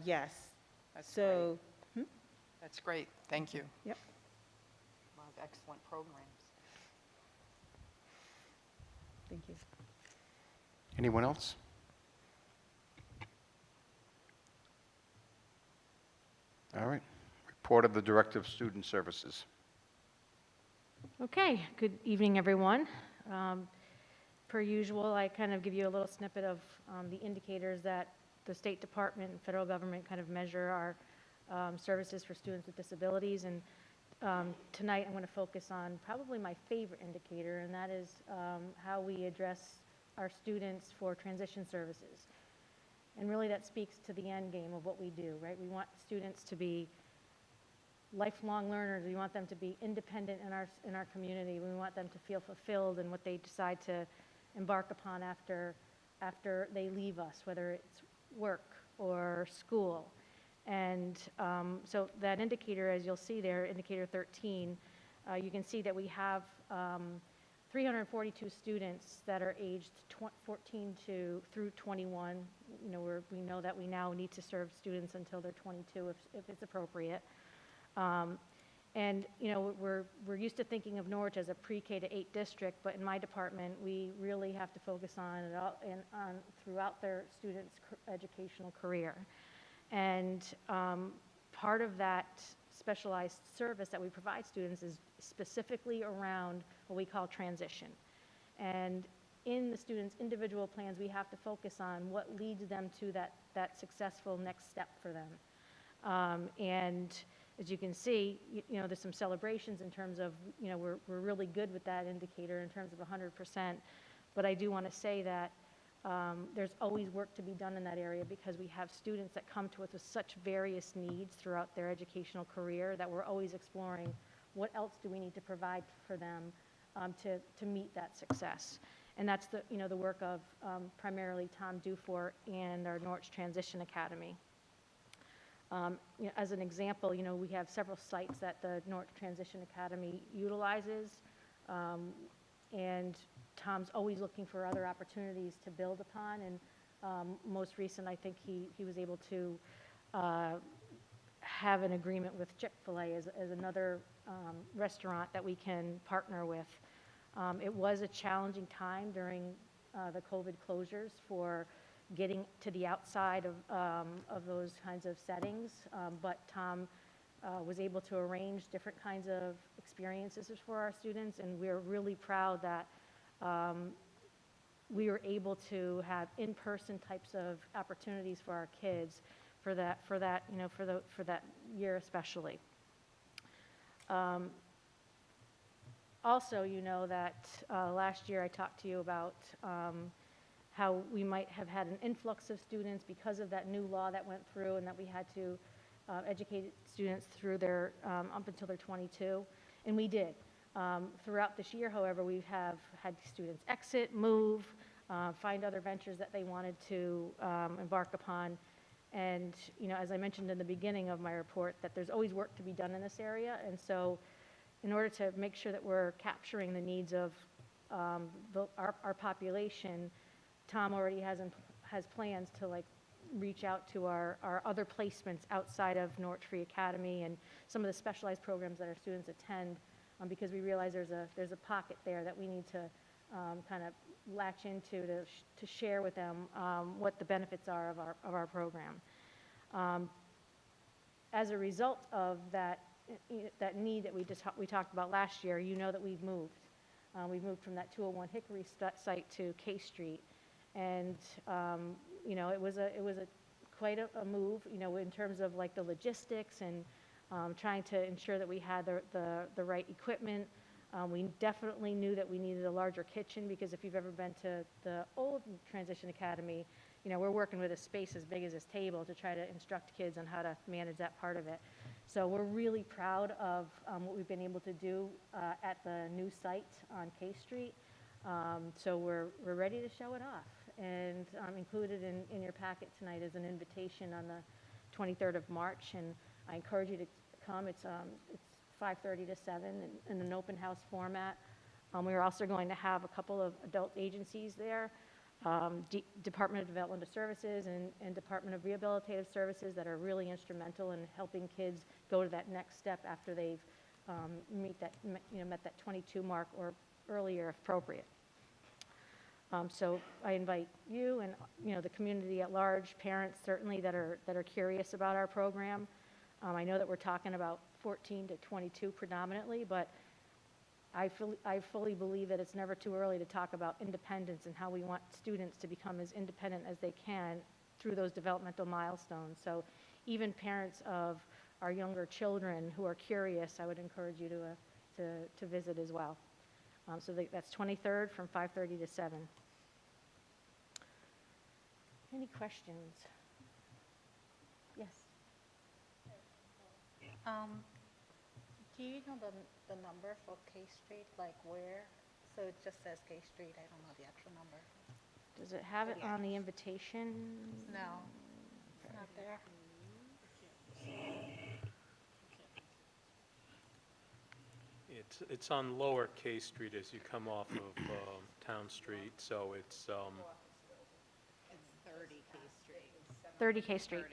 Yes. That's So, great. That's great. Thank you. Yep. A lot of excellent programs. Thank you. Anyone else? All right. Report of the Director of Student Services. Okay, good evening, everyone. Per usual, I kind of give you a little snippet of the indicators that the State Department and federal government kind of measure our services for students with disabilities. And tonight I'm going to focus on probably my favorite indicator, and that is how we address our students for transition services. And really that speaks to the end game of what we do, right? We want students to be lifelong learners. We want them to be independent in our community. We want them to feel fulfilled in what they decide to embark upon after they leave us, whether it's work or school. And so that indicator, as you'll see there, indicator 13, you can see that we have 342 students that are aged 14 through 21. We know that we now need to serve students until they're 22 if it's appropriate. And we're used to thinking of Norwich as a pre-K to 8 district, but in my department, we really have to focus on it all on throughout their students' educational career. And part of that specialized service that we provide students is specifically around what we call transition. And in the students' individual plans, we have to focus on what leads them to that successful next step for them. And as you can see, there's some celebrations in terms of, we're really good with that indicator in terms of 100%. But I do want to say that there's always work to be done in that area, because we have students that come to us with such various needs throughout their educational career that we're always exploring what else do we need to provide for them to meet that success. And that's the work of primarily Tom Dufour and our Norwich Transition Academy. As an example, we have several sites that the Norwich Transition Academy utilizes, and Tom's always looking for other opportunities to build upon. And most recent, I think he was able to have an agreement with Chick-fil-A as another restaurant that we can partner with. It was a challenging time during the COVID closures for getting to the outside of those kinds of settings, but Tom was able to arrange different kinds of experiences for our students, and we're really proud that we were able to have in-person types of opportunities for our kids for that year especially. Also, that last year I talked to you about how we might have had an influx of students because of that new law that went through, and that we had to educate students through their up until they're 22, and we did. Throughout this year, however, we have had students exit, move, find other ventures that they wanted to embark upon. And as I mentioned in the beginning of my report, that there's always work to be done in this area, and so in order to make sure that we're capturing the needs of our population, Tom already has plans to like reach out to our other placements outside of Norwich Free Academy and some of the specialized programs that our students attend, because we realize there's a pocket there that we need to kind of latch into to share with them what the benefits are of our program. As a result of that need that we talked about last year, you know that we've moved. We've moved from that 201 Hickory site to K Street, and you know, it was quite a move, you know, in terms of like the logistics and trying to ensure that we had the right equipment. We definitely knew that we needed a larger kitchen, because if you've ever been to the old Transition Academy, you know, we're working with a space as big as this table to try to instruct kids on how to manage that part of it. So we're really proud of what we've been able to do at the new site on K Street. So we're ready to show it off. And included in your packet tonight is an invitation on the 23rd of March, and I encourage you to come. It's 5:30 to 7 in an open house format. We are also going to have a couple of adult agencies there, Department of Developmental Services and Department of Rehabilitative Services, that are really instrumental in helping kids go to that next step after they've met that 22 mark or earlier if appropriate. So I invite you and, you know, the community at large, parents certainly that are curious about our program. I know that we're talking about 14 to 22 predominantly, but I fully believe that it's never too early to talk about independence and how we want students to become as independent as they can through those developmental milestones. So even parents of our younger children who are curious, I would encourage you to visit as well. So that's 23rd from 5:30 to 7. Any questions? Yes. Do you know the number for K Street, like where? So it just says K Street, I don't know the actual number. Does it have it on the invitation? No, it's not there. It's on Lower K Street as you come off of Town Street, so it's, It's 30 K Street. 30 K Street.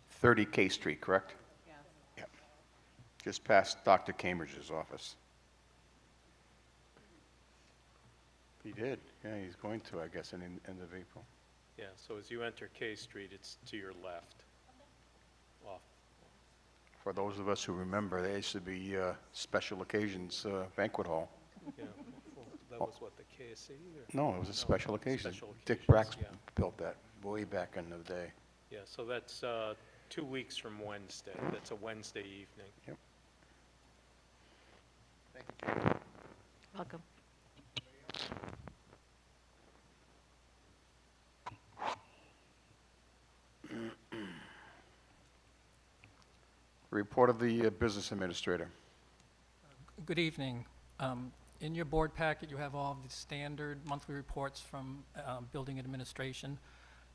30 K Street, correct? Yes. Yep. Just past Dr. Cambridge's office. He did. Yeah, he's going to, I guess, in the end of April. yeah, so as you enter K Street, it's to your left. Off. For those of us who remember, there used to be special occasions banquet hall. Yeah, well, that was what, the KSC? Or? No, it was a special occasion. Special Dick occasions, Brax yeah. built that way back in the day. Yeah, so that's 2 weeks from Wednesday. That's a Wednesday evening. Yep. Welcome. Report of the business administrator. Good evening. In your board packet, you have all of the standard monthly reports from building administration.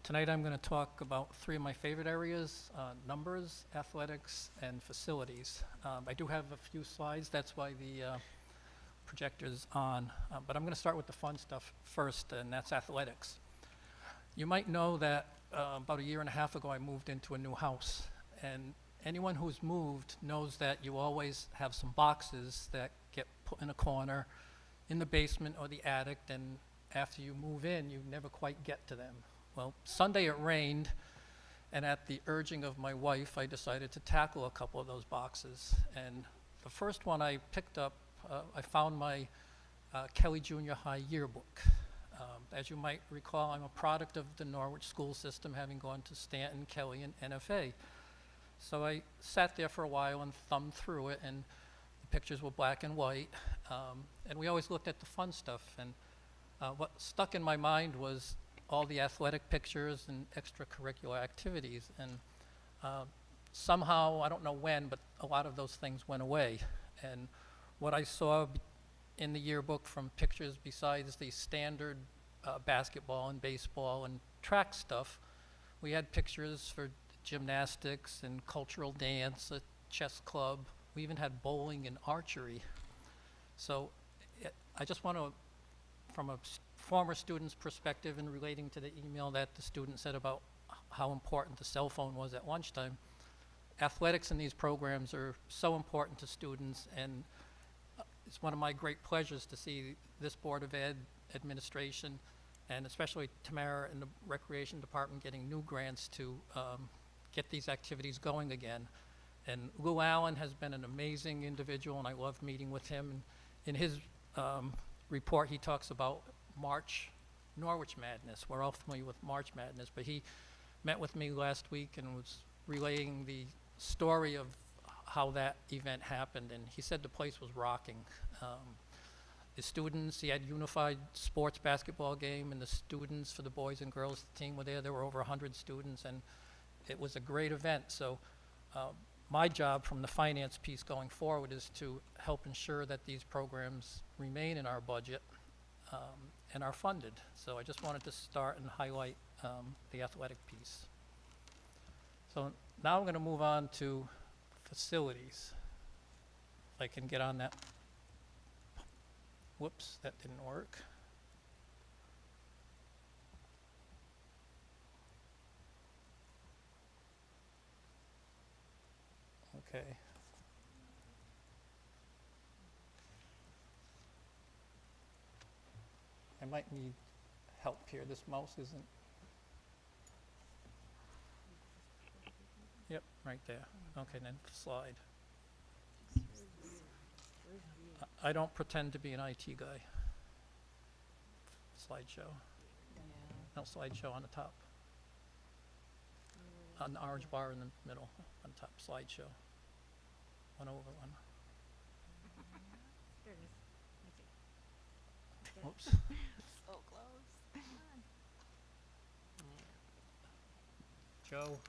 Tonight, I'm going to talk about 3 of my favorite areas, numbers, athletics, and facilities. I do have a few slides, that's why the projector's on, but I'm going to start with the fun stuff first, and that's athletics. You might know that about 1.5 years ago, I moved into a new house, and anyone who's moved knows that you always have some boxes that get put in a corner in the basement or the attic, and after you move in, you never quite get to them. Well, Sunday it rained, and at the urging of my wife, I decided to tackle a couple of those boxes. And the first one I picked up, I found my Kelly Junior High yearbook. As you might recall, I'm a product of the Norwich school system, having gone to Stanton, Kelly, and NFA. So I sat there for a while and thumbed through it, and the pictures were black and white. And we always looked at the fun stuff. And what stuck in my mind was all the athletic pictures and extracurricular activities. And somehow, I don't know when, but a lot of those things went away. And what I saw in the yearbook from pictures besides the standard basketball and baseball and track stuff, we had pictures for gymnastics and cultural dance, a chess club. We even had bowling and archery. So I just want to, from a former student's perspective and relating to the email that the student said about how important the cell phone was at lunchtime, athletics in these programs are so important to students, and it's one of my great pleasures to see this Board of Ed administration, and especially Tamara and the Recreation Department, getting new grants to get these activities going again. And Lou Allen has been an amazing individual, and I love meeting with him. And in his report, he talks about Norwich Madness. We're all familiar with March Madness, but he met with me last week and was relaying the story of how that event happened, and he said the place was rocking. The students, he had unified sports basketball game, and the students for the boys and girls team were there. There were over 100 students, and it was a great event. So my job from the finance piece going forward is to help ensure that these programs remain in our budget and are funded. So I just wanted to start and highlight the athletic piece. So now I'm going to move on to facilities. If I can get on that. Whoops, that didn't work. Okay. I might need help here. This mouse isn't. Yep, right there. Okay, then slide. I don't pretend to be an IT guy. Slideshow. No, slideshow on the top. On the orange bar in the middle, on top, slideshow. One over one. Oops. So close. Joe.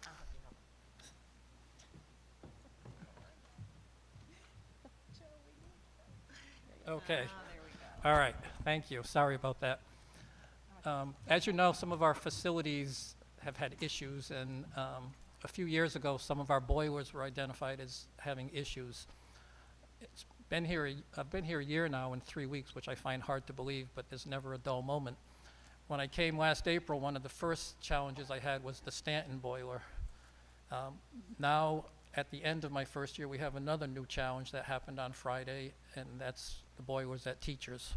Okay. All right. Thank you. Sorry about that. As you know, some of our facilities have had issues, and a few years ago, some of our boilers were identified as having issues. I've been here a year now and 3 weeks, which I find hard to believe, but there's never a dull moment. When I came last April, one of the first challenges I had was the Stanton boiler. Now, at the end of my first year, we have another new challenge that happened on Friday, and that's the boilers at Teachers.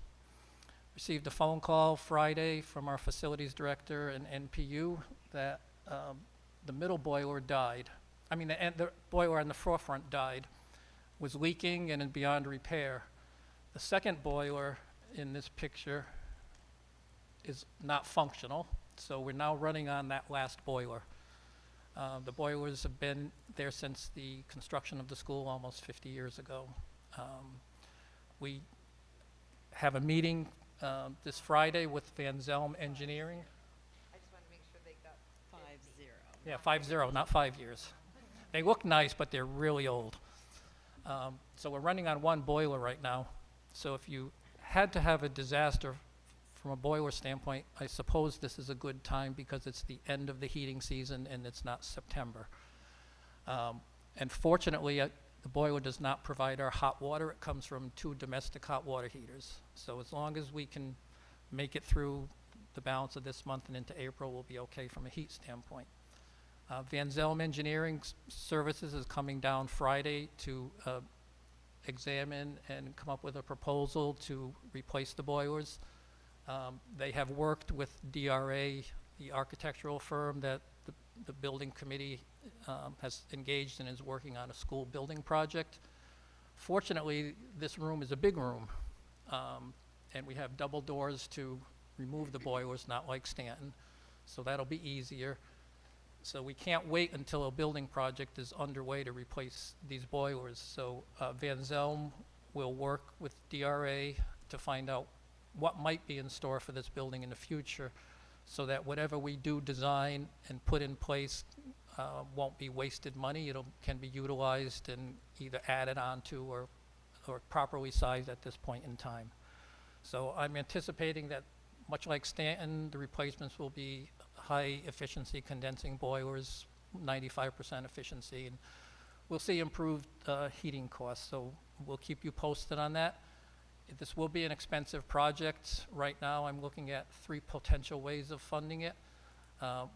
Received a phone call Friday from our facilities director and NPU that the middle boiler died. I mean, the boiler on the forefront died, was leaking and beyond repair. The second boiler in this picture is not functional, so we're now running on that last boiler. The boilers have been there since the construction of the school almost 50 years ago. We have a meeting this Friday with Van Zelm Engineering. I just wanted to make sure they got 5-0. Yeah, 5-0, not 5 years. They look nice, but they're really old. So we're running on one boiler right now. So if you had to have a disaster from a boiler standpoint, I suppose this is a good time because it's the end of the heating season and it's not September. And fortunately, the boiler does not provide our hot water. It comes from 2 domestic hot water heaters. So as long as we can make it through the balance of this month and into April, we'll be okay from a heat standpoint. Van Zelm Engineering Services is coming down Friday to examine and come up with a proposal to replace the boilers. They have worked with DRA, the architectural firm that the building committee has engaged and is working on a school building project. Fortunately, this room is a big room, and we have double doors to remove the boilers, not like Stanton, so that'll be easier. So we can't wait until a building project is underway to replace these boilers. So Van Zelm will work with DRA to find out what might be in store for this building in the future so that whatever we do design and put in place won't be wasted money. It can be utilized and either added onto or properly sized at this point in time. So I'm anticipating that much like Stanton, the replacements will be high efficiency condensing boilers, 95% efficiency, and we'll see improved heating costs. So we'll keep you posted on that. This will be an expensive project. Right now, I'm looking at 3 potential ways of funding it.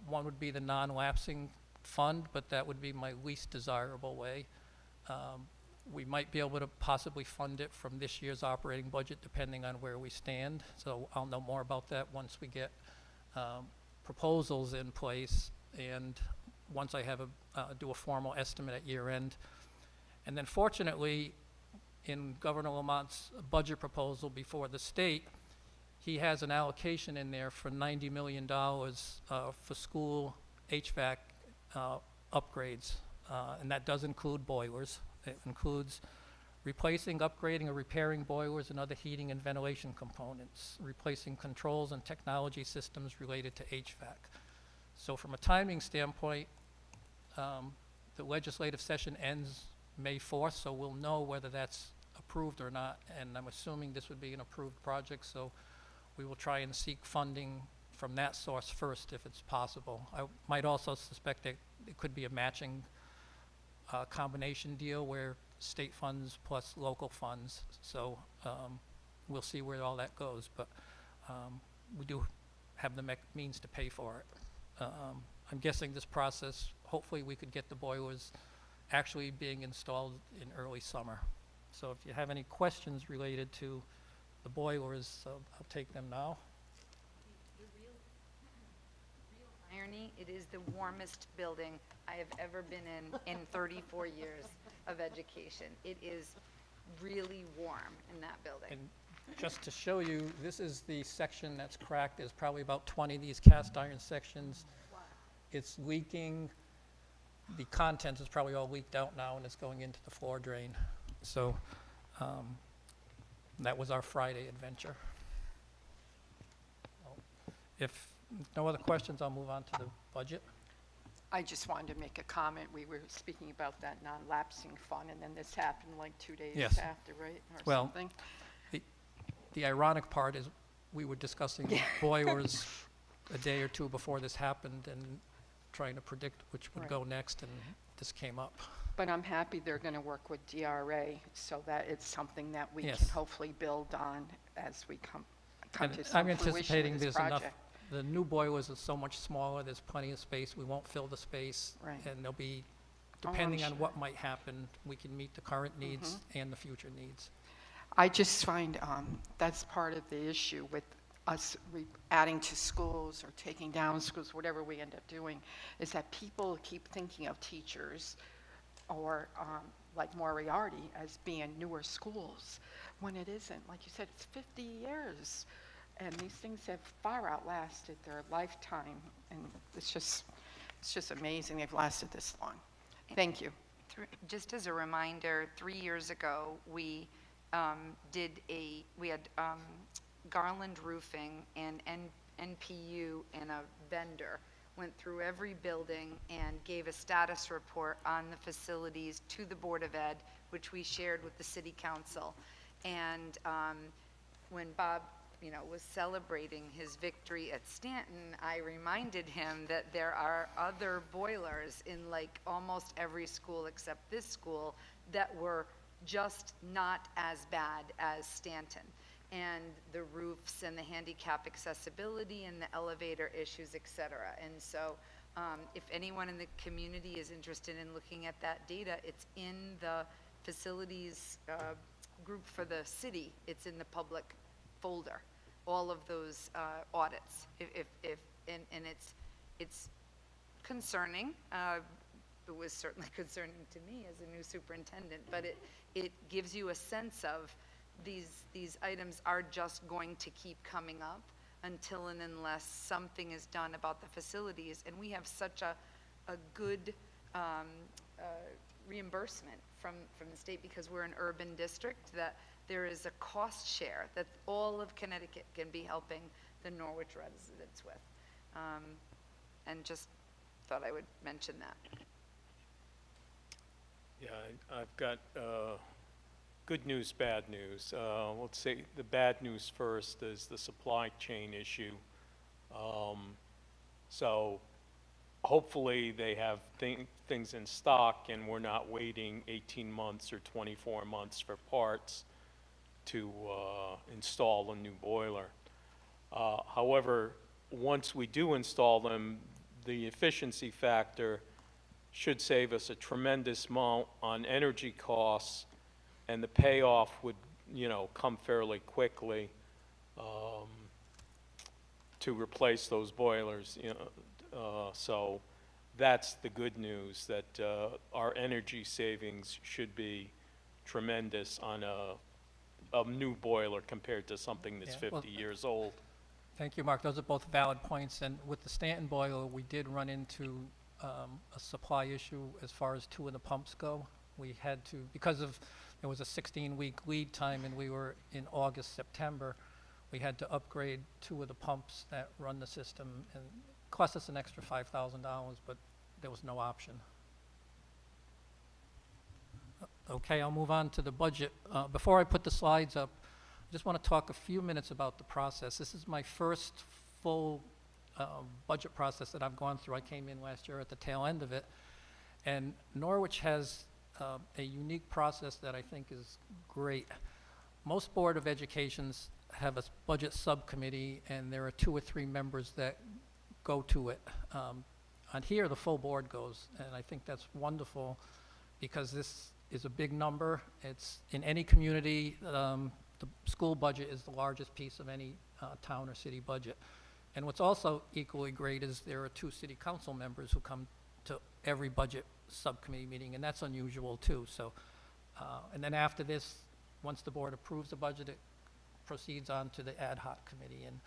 One would be the non-lapsing fund, but that would be my least desirable way. We might be able to possibly fund it from this year's operating budget, depending on where we stand. So I'll know more about that once we get proposals in place, and once I have do a formal estimate at year end. And then fortunately, in Governor Lamont's budget proposal before the state, he has an allocation in there for $90 million for school HVAC upgrades, and that does include boilers. It includes replacing, upgrading, or repairing boilers and other heating and ventilation components, replacing controls and technology systems related to HVAC. So from a timing standpoint, the legislative session ends May 4th, so we'll know whether that's approved or not, and I'm assuming this would be an approved project, so we will try and seek funding from that source first if it's possible. I might also suspect that it could be a matching combination deal where state funds plus local funds, so we'll see where all that goes, but we do have the means to pay for it. I'm guessing this process, hopefully we could get the boilers actually being installed in early summer. So if you have any questions related to the boilers, I'll take them now. The real irony, it is the warmest building I have ever been in 34 years of education. It is really warm in that building. And just to show you, this is the section that's cracked. There's probably about 20 of these cast iron sections. Wow. It's leaking. The contents is probably all leaked out now, and it's going into the floor drain. So that was our Friday adventure. If no other questions, I'll move on to the budget. I just wanted to make a comment. We were speaking about that non-lapsing fund, and then this happened like 2 days Yes. after, right? Or Well, something. The ironic part is we were discussing boilers a day or two before this happened and trying to predict which would Right. go next, and this came up. But I'm happy they're going to work with DRA so that it's something that we Yes. can hopefully build on as we come And to I'm some fruition anticipating of this there's enough. project. The new boilers are so much smaller, there's plenty of space, we won't fill the space. Right. And there'll be, I'm depending on sure. what might happen, we can meet the current needs and the future needs. I just find that's part of the issue with us adding to schools or taking down schools, whatever we end up doing, is that people keep thinking of teachers or like Moriarty as being newer schools, when it isn't. Like you said, it's 50 years, and these things have far outlasted their lifetime, and it's just amazing they've lasted this long. Thank you. Just as a reminder, 3 years ago, we had Garland Roofing and NPU and a vendor went through every building and gave a status report on the facilities to the Board of Ed, which we shared with the City Council. And when Bob, was celebrating his victory at Stanton, I reminded him that there are other boilers in like almost every school except this school that were just not as bad as Stanton. And the roofs and the handicap accessibility and the elevator issues, et cetera. And so if anyone in the community is interested in looking at that data, it's in the facilities group for the city. It's in the public folder, all of those audits. And it's concerning. It was certainly concerning to me as a new superintendent, but it gives you a sense of these items are just going to keep coming up until and unless something is done about the facilities. And we have such a good reimbursement from the state because we're an urban district that there is a cost share that all of Connecticut can be helping the Norwich residents with. And just thought I would mention that. Yeah, I've got good news, bad news. Let's say the bad news first is the supply chain issue. So hopefully they have things in stock and we're not waiting 18 months or 24 months for parts to install a new boiler. However, once we do install them, the efficiency factor should save us a tremendous amount on energy costs, and the payoff would, come fairly quickly to replace those boilers. So that's the good news, that our energy savings should be tremendous on a new boiler compared to something that's Yeah, well, 50 years old. Thank you, Mark. Those are both valid points. And with the Stanton boiler, we did run into a supply issue as far as 2 of the pumps go. We had to, because there was a 16-week lead time and we were in August, September, we had to upgrade 2 of the pumps that run the system, and it cost us an extra $5,000, but there was no option. Okay, I'll move on to the budget. Before I put the slides up, I just want to talk a few minutes about the process. This is my first full budget process that I've gone through. I came in last year at the tail end of it. And Norwich has a unique process that I think is great. Most Board of Educations have a budget subcommittee, and there are 2 or 3 members that go to it. On here, the full board goes, and I think that's wonderful because this is a big number. It's in any community, the school budget is the largest piece of any town or city budget. And what's also equally great is there are 2 city council members who come to every budget subcommittee meeting, and that's unusual too. So, and then after this, once the board approves the budget, it proceeds on to the ad hoc committee. And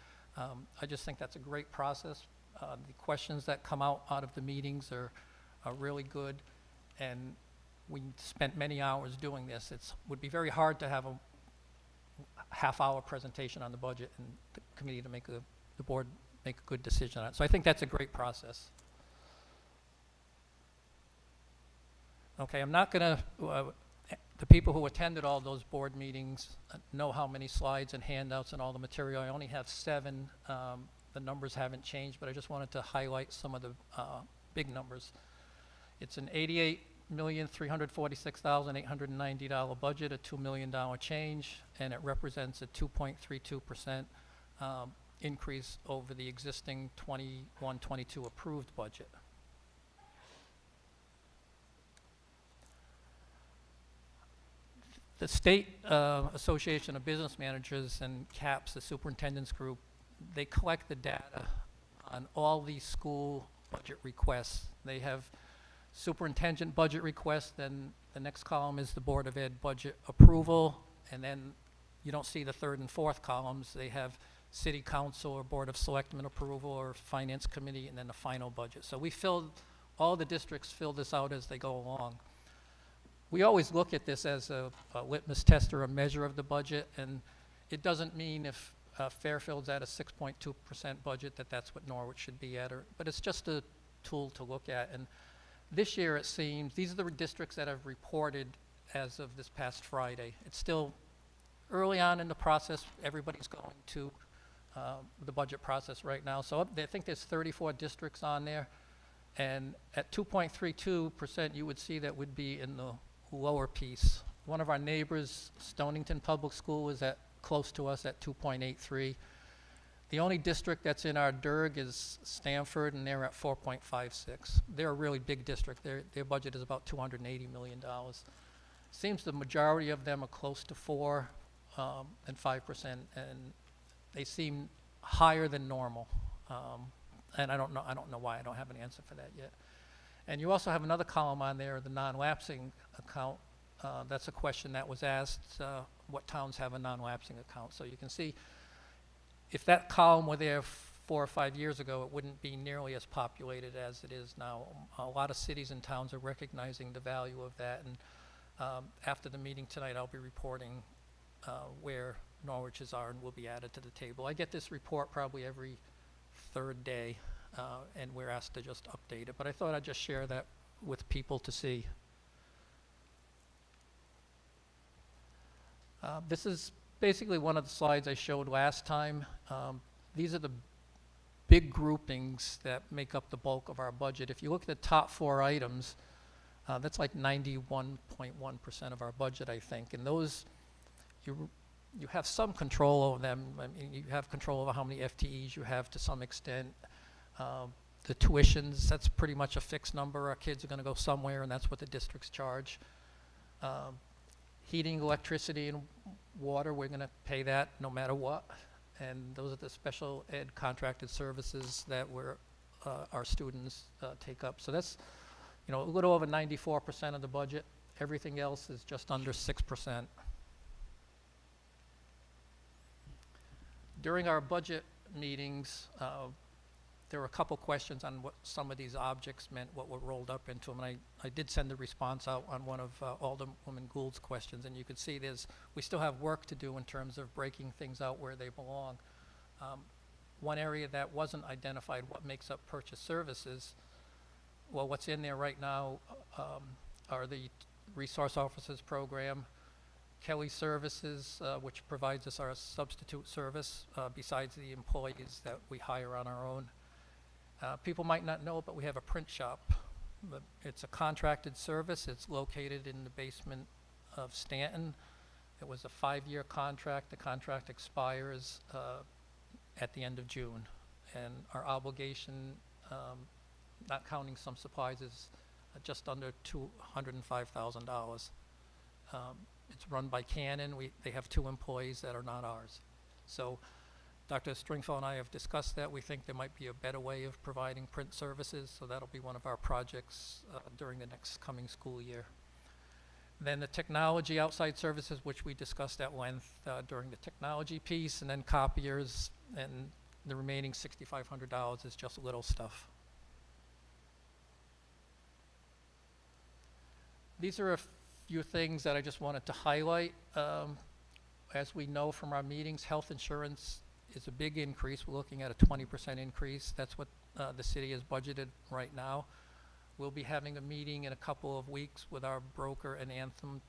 I just think that's a great process. The questions that come out of the meetings are really good, and we spent many hours doing this. It would be very hard to have a half-hour presentation on the budget and the committee to the board make a good decision on it. So I think that's a great process. Okay, I'm not going to, the people who attended all those board meetings know how many slides and handouts and all the material. I only have 7. The numbers haven't changed, but I just wanted to highlight some of the big numbers. It's an $88,346,890 budget, a $2 million change, and it represents a 2.32% increase over the existing 21-22 approved budget. The State Association of Business Managers and CAPS, the superintendent's group, they collect the data on all these school budget requests. They have superintendent budget requests, then the next column is the Board of Ed budget approval, and then you don't see the 3rd and 4th columns. They have City Council or Board of Selectmen approval or Finance Committee, and then the final budget. So we all the districts fill this out as they go along. We always look at this as a litmus test or a measure of the budget, and it doesn't mean if Fairfield's at a 6.2% budget that's what Norwich should be at, but it's just a tool to look at. And this year it seems, these are the districts that have reported as of this past Friday. It's still early on in the process. Everybody's going to the budget process right now. So I think there's 34 districts on there, and at 2.32%, you would see that would be in the lower piece. One of our neighbors, Stonington Public School, is at close to us at 2.83. The only district that's in our DIRG is Stanford, and they're at 4.56. They're a really big district. Their budget is about $280 million. Seems the majority of them are close to 4 and 5%, and they seem higher than normal. And I don't know why. I don't have an answer for that yet. And you also have another column on there, the non-lapsing account. That's a question that was asked, what towns have a non-lapsing account? So you can see if that column were there 4 or 5 years ago, it wouldn't be nearly as populated as it is now. A lot of cities and towns are recognizing the value of that, and after the meeting tonight, I'll be reporting where Norwich's are and will be added to the table. I get this report probably every 3rd day, and we're asked to just update it, but I thought I'd just share that with people to see. This is basically one of the slides I showed last time. These are the big groupings that make up the bulk of our budget. If you look at the top 4 items, that's like 91.1% of our budget, I think. And those, you have some control over them. I mean, you have control over how many FTEs you have to some extent. The tuitions, that's pretty much a fixed number. Our kids are going to go somewhere, and that's what the districts charge. Heating, electricity, and water, we're going to pay that no matter what. And those are the special ed contracted services that our students take up. So that's, a little over 94% of the budget. Everything else is just under 6%. During our budget meetings, there were a couple questions on what some of these objects meant, what were rolled up into them. And I did send a response out on one of Alderwoman Gould's questions, and you could see we still have work to do in terms of breaking things out where they belong. One area that wasn't identified, what makes up purchase services, well, what's in there right now are the Resource Officers Program, Kelly Services, which provides us our substitute service besides the employees that we hire on our own. People might not know, but we have a print shop. It's a contracted service. It's located in the basement of Stanton. It was a 5-year contract. The contract expires at the end of June. And our obligation, not counting some supplies, is just under $205,000. It's run by Canon. They have 2 employees that are not ours. So Dr. Stringfellow and I have discussed that. We think there might be a better way of providing print services, so that'll be one of our projects during the next coming school year. Then the technology outside services, which we discussed at length during the technology piece, and then copiers, and the remaining $6,500 is just little stuff. These are a few things that I just wanted to highlight. As we know from our meetings, health insurance is a big increase. We're looking at a 20% increase. That's what the city has budgeted right now. We'll be having a meeting in a couple of weeks with our broker and Anthem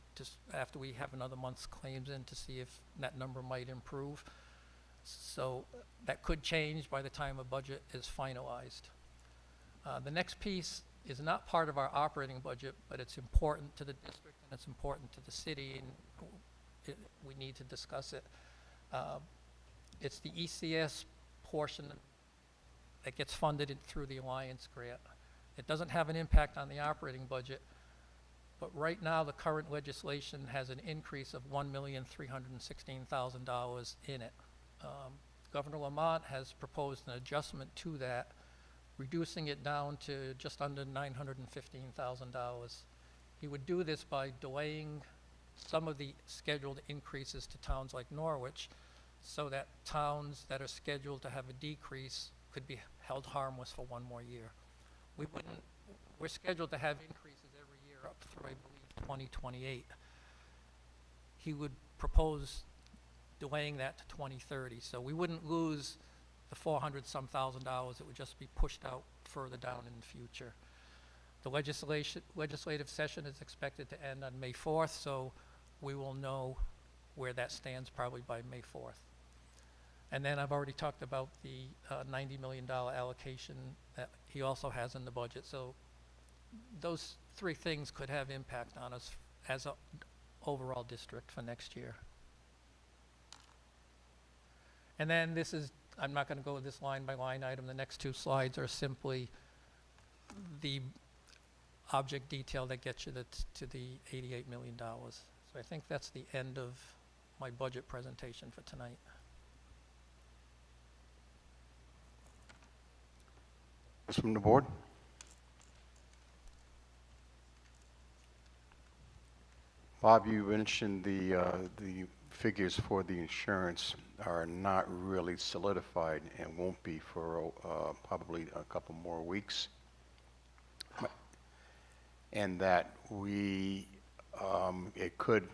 after we have another month's claims in to see if that number might improve. So that could change by the time a budget is finalized. The next piece is not part of our operating budget, but it's important to the district and it's important to the city, and we need to discuss it. It's the ECS portion that gets funded through the Alliance grant. It doesn't have an impact on the operating budget, but right now the current legislation has an increase of $1,316,000 in it. Governor Lamont has proposed an adjustment to that, reducing it down to just under $915,000. He would do this by delaying some of the scheduled increases to towns like Norwich, so that towns that are scheduled to have a decrease could be held harmless for 1 more year. We're scheduled to have increases every year up through, I believe, 2028. He would propose delaying that to 2030, so we wouldn't lose the $400-some thousand. It would just be pushed out further down in the future. The legislative session is expected to end on May 4th, so we will know where that stands probably by May 4th. And then I've already talked about the $90 million allocation that he also has in the budget. So those 3 things could have impact on us as an overall district for next year. And then this is, I'm not going to go with this line by line item. The next 2 slides are simply the object detail that gets you to the $88 million. So I think that's the end of my budget presentation for tonight. From the board? Bob, you mentioned the figures for the insurance are not really solidified and won't be for probably a couple more weeks. And that it could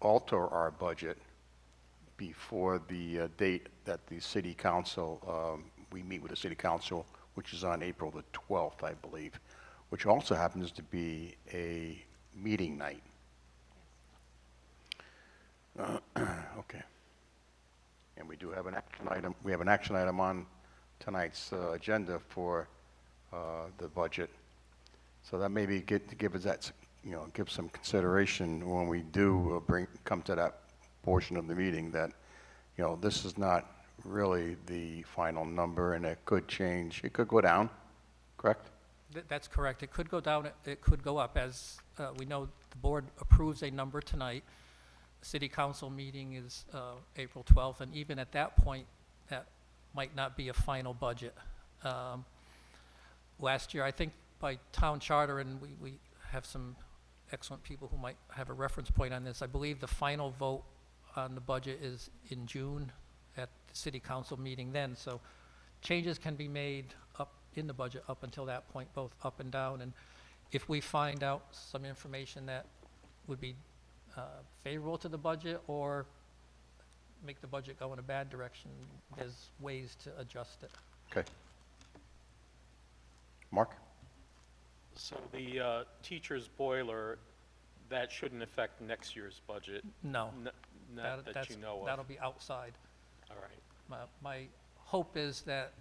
alter our budget before the date that the city council, we meet with the city council, which is on April the 12th, I believe, which also happens to be a meeting night. Okay. And we do have an action item. We have an action item on tonight's agenda for the budget. So that maybe give us that, give some consideration when we do come to that portion of the meeting that, this is not really the final number, and it could change. It could go down, correct? That's correct. It could go down, it could go up. As we know, the board approves a number tonight. The city council meeting is April 12th, and even at that point, that might not be a final budget. Last year, I think by town charter, and we have some excellent people who might have a reference point on this, I believe the final vote on the budget is in June at the city council meeting then. So changes can be made up in the budget up until that point, both up and down. And if we find out some information that would be favorable to the budget or make the budget go in a bad direction, there's ways to adjust it. Okay. Mark? So the teacher's boiler, that shouldn't affect next year's budget? No. Not that you know of? That'll be outside. All right. My hope is that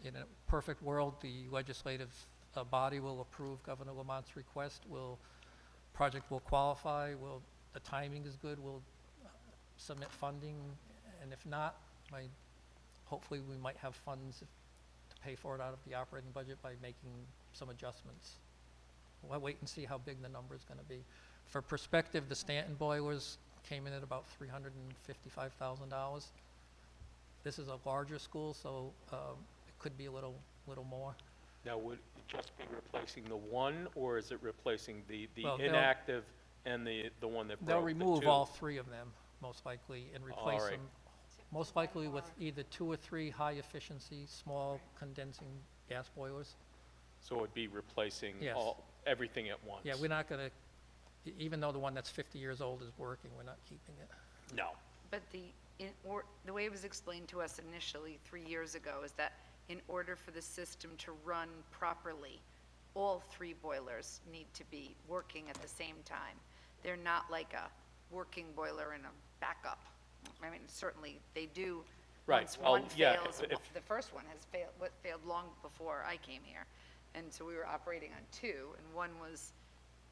in a perfect world, the legislative body will approve Governor Lamont's request, project will qualify, the timing is good, we'll submit funding, and if not, hopefully we might have funds to pay for it out of the operating budget by making some adjustments. We'll wait and see how big the number is going to be. For perspective, the Stanton boilers came in at about $355,000. This is a larger school, so it could be a little more. Now, would it just be replacing the one, or is it replacing the Well, inactive and the one that broke? They'll the remove two? all three of them, most likely, and replace right. them, most likely with either 2 or 3 high-efficiency, small condensing gas boilers. So it would be replacing Yes. everything at once? Yeah, we're not going to, even though the one that's 50 years old is working, we're not keeping it. No. But the way it was explained to us initially 3 years ago is that in order for the system to run properly, all 3 boilers need to be working at the same time. They're not like a working boiler and a backup. I mean, certainly they do. Right. Once Well, one yeah, fails, if- the first one has failed long before I came here. And so we were operating on 2, and one was,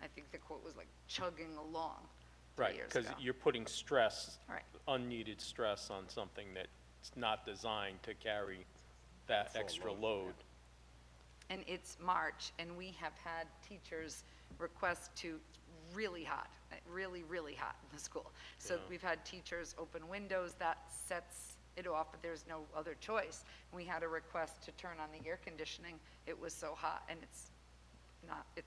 I think the quote was like chugging along 3 Right, years because ago. you're putting stress, Right. unneeded stress on something that's not designed to carry that extra load. And it's March, and we have had teachers request to really hot, really, really hot in the school. So Yeah. we've had teachers open windows, that sets it off, but there's no other choice. We had a request to turn on the air conditioning. It was so hot, and it's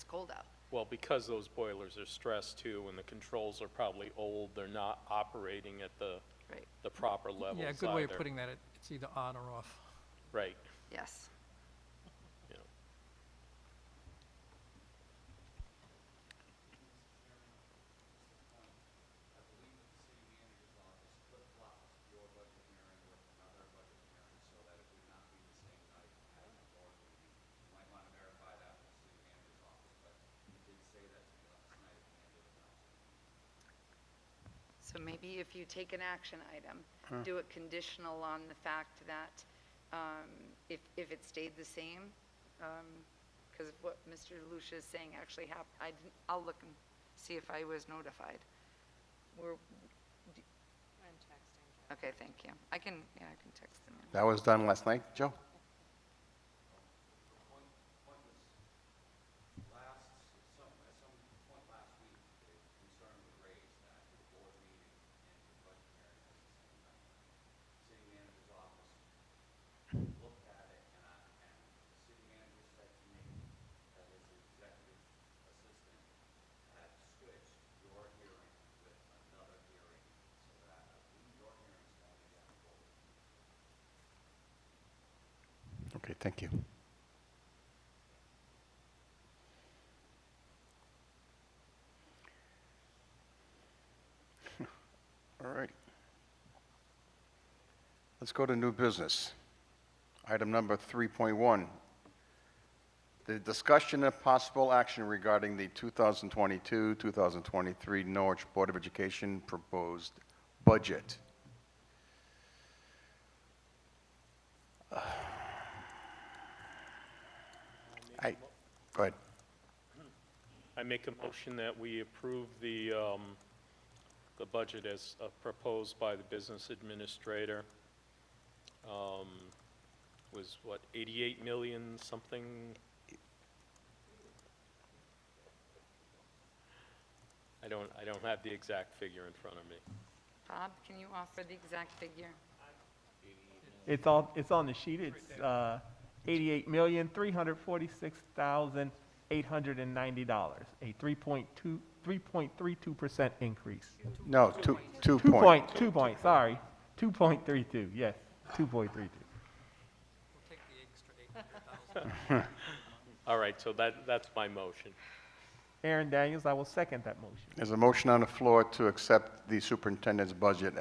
cold out. Well, because those boilers are stressed too, and the controls are probably old, they're not operating at the Right. the proper levels Yeah, a good way of either. putting that, it's either on or off. Right. Yes. Yeah. So maybe if you take an action item, do it conditional on the fact that if it stayed the same, because what Mr. Lucia is saying actually happened, I'll look and see if I was notified. I'm texting. Okay, thank you. I can text them. That was done last night, Joe? Okay, thank you. All right. Let's go to new business. Item number 3.1. The discussion of possible action regarding the 2022-2023 Norwich Board of Education proposed budget. Go ahead. I make a motion that we approve the budget as proposed by the business administrator was, what, 88 million something? I don't have the exact figure in front of me. Bob, can you offer the exact figure? It's on the sheet. It's $88,346,890, a 3.32% increase. No, 2 2 point. 2 point, sorry, 2.32, yes, 2.32. We'll take the extra 800,000. All right, so that's my motion. Aaron Daniels, I will second that motion. There's a motion on the floor to accept the superintendent's budget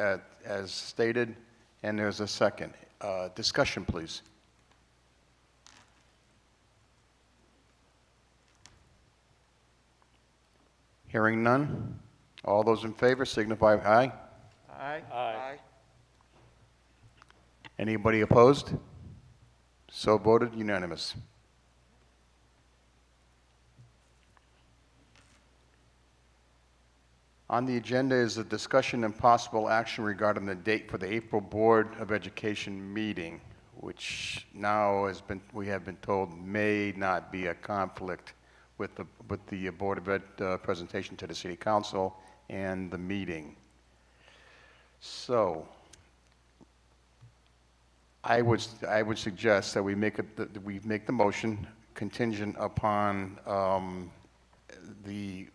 as stated, and there's a second. Discussion, please. Hearing none. All those in favor signify by aye. Aye. Aye. Anybody opposed? So voted, unanimous. On the agenda is a discussion and possible action regarding the date for the April Board of Education meeting, which now we have been told may not be a conflict with the Board of Ed presentation to the City Council and the meeting. So, I would suggest that we make the motion contingent upon the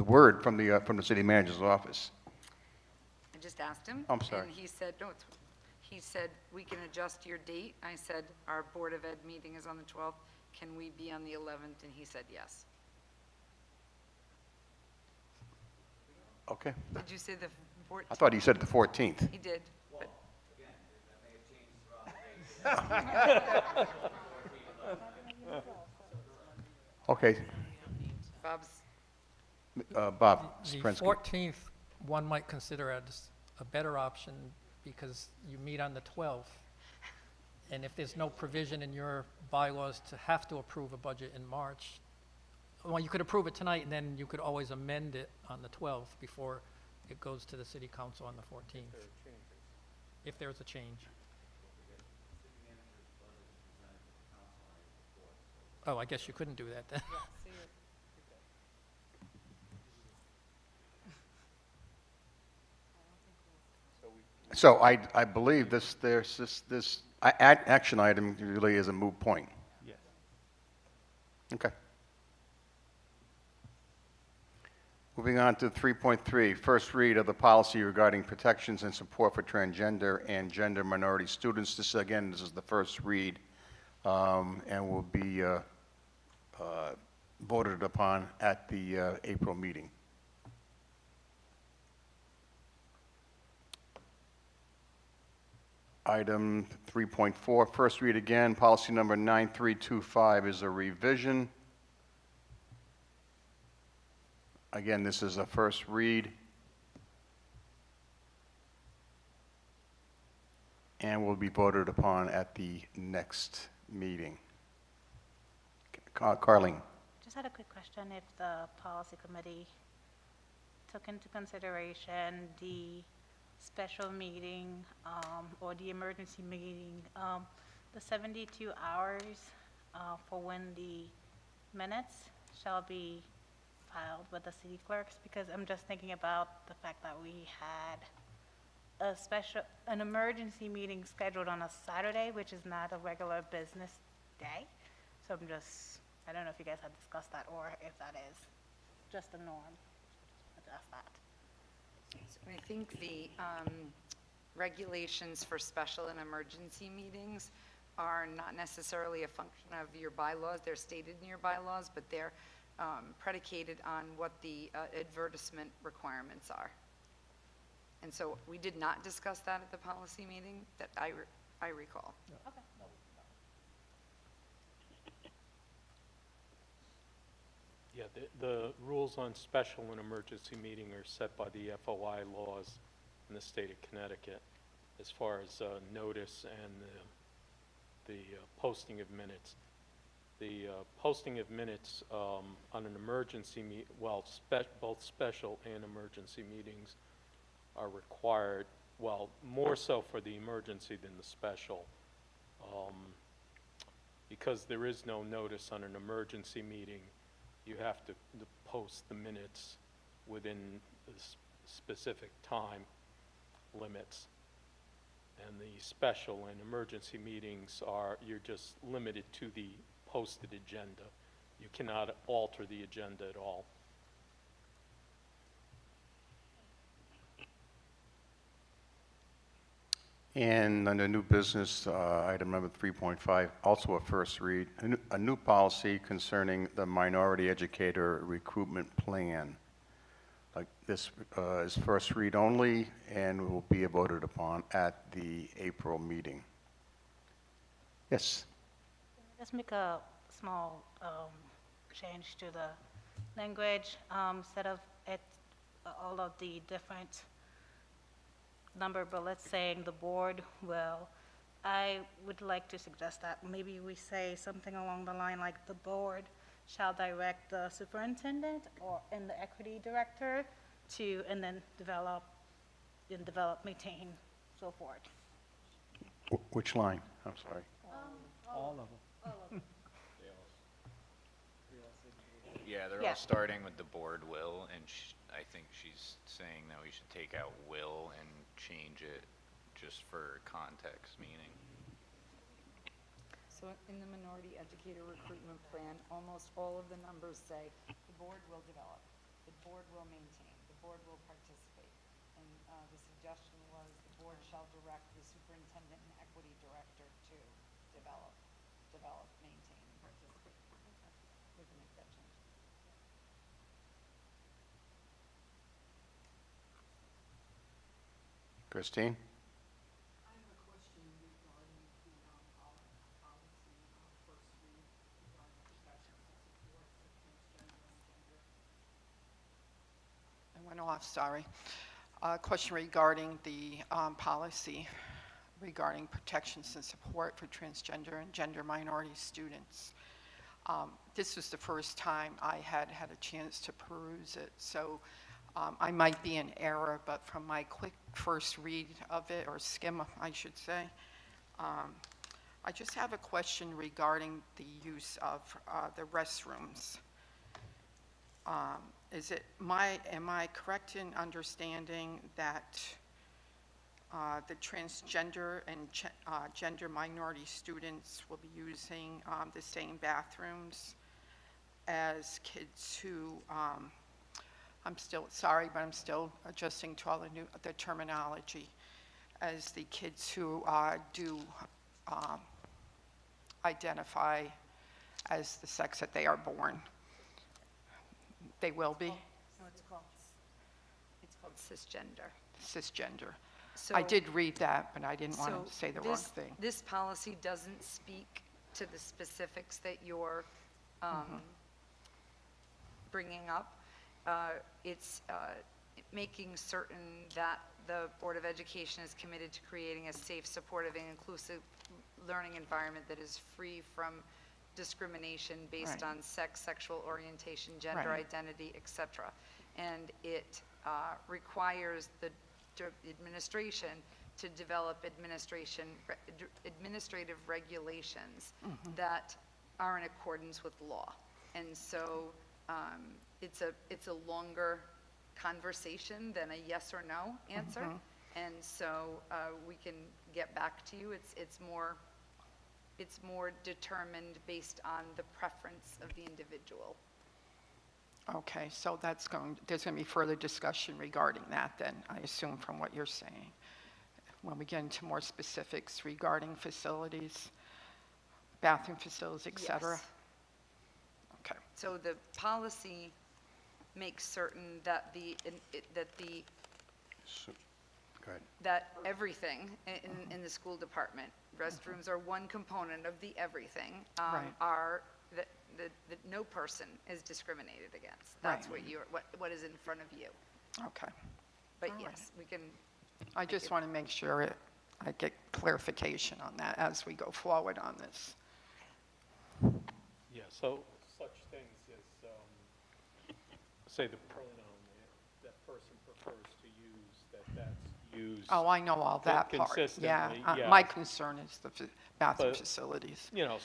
word from the city manager's office. I just asked him. I'm sorry. And he said, he said, we can adjust your date. I said, our Board of Ed meeting is on the 12th. Can we be on the 11th? And he said, yes. Okay. Did you say the 14th? I thought he said the 14th. He did. But Okay. Bob's, Bob The Sprensky. 14th, one might consider as a better option because you meet on the 12th. And if there's no provision in your bylaws to have to approve a budget in March, well, you could approve it tonight and then you could always amend it on the 12th before it goes to the city council on the 14th. If there's a change. Oh, I guess you couldn't do that then. So I believe this action item really is a moot point. Yes. Okay. Moving on to 3.3, first read of the policy regarding protections and support for transgender and gender minority students. This is the first read and will be voted upon at the April meeting. Item 3.4, first read again, policy number 9325 is a revision. Again, this is a first read. And will be voted upon at the next meeting. Carleen. Just had a quick question. If the policy committee took into consideration the special meeting or the emergency meeting, the 72 hours for when the minutes shall be filed with the city clerks, because I'm just thinking about the fact that we had an emergency meeting scheduled on a Saturday, which is not a regular business day. So I don't know if you guys had discussed that or if that is just the norm. Address that. I think the regulations for special and emergency meetings are not necessarily a function of your bylaws. They're stated in your bylaws, but they're predicated on what the advertisement requirements are. And so we did not discuss that at the policy meeting that I recall. Okay. Yeah, the rules on special and emergency meeting are set by the FOI laws in the state of Connecticut as far as notice and the posting of minutes. The posting of minutes on an emergency both special and emergency meetings are required, well, more so for the emergency than the special. Because there is no notice on an emergency meeting, you have to post the minutes within the specific time limits. And the special and emergency meetings you're just limited to the posted agenda. You cannot alter the agenda at all. And under new business, item number 3.5, also a first read, a new policy concerning the minority educator recruitment plan. Like this is first read only and will be voted upon at the April meeting. Yes. Let's make a small change to the language. Instead of all of the different number bullets saying the board will, I would like to suggest that maybe we say something along the line like the board shall direct the superintendent and the equity director to, and then develop, maintain, so forth. Which line? I'm sorry. All of them. Yeah, they're Yeah. all starting with the board will, and I think she's saying that we should take out will and change it just for context meaning. So in the minority educator recruitment plan, almost all of the numbers say the board will develop, the board will maintain, the board will participate. And the suggestion was the board shall direct the superintendent and equity director to develop, maintain, and participate. We can make that change. Christine? I have a question regarding the policy first read regarding protections and support for transgender and gender. I went off, sorry. Question regarding the policy regarding protections and support for transgender and gender minority students. This was the first time I had a chance to peruse it, so I might be in error, but from my quick first read of it, or skim, I should say, I just have a question regarding the use of the restrooms. Am I correct in understanding that the transgender and gender minority students will be using the same bathrooms as kids who, I'm still sorry, but I'm still adjusting to all the terminology, as the kids who do identify as the sex that they are born? They will be? No, it's called cisgender. Cisgender. So, I did read that, but I didn't want to say the wrong this- thing. This policy doesn't speak to the specifics that you're bringing up. It's making certain that the Board of Education is committed to creating a safe, supportive, and inclusive learning environment that is free from discrimination based Right. on sex, sexual orientation, gender Right. identity, etc. And it requires the administration to develop administrative regulations that are in accordance with law. And so it's a longer conversation than a yes or no answer. And so we can get back to you. It's more determined based on the preference of the individual. Okay, so there's going to be further discussion regarding that then, I assume from what you're saying, when we get into more specifics regarding facilities, bathroom facilities, et cetera? Yes. Okay. So the policy makes certain that Go ahead. that everything in the school department, restrooms are one component of the everything, Right. are that no person is discriminated against. That's Right. what is in front of you. Okay. But All right. yes, we can, I just want to make sure I get clarification on that as we go forward on this. so such things as, say the pronoun that person prefers to use, that's used. Oh, I know all that part. Yeah, consistently, my yes. concern is the bathroom But- facilities. You know,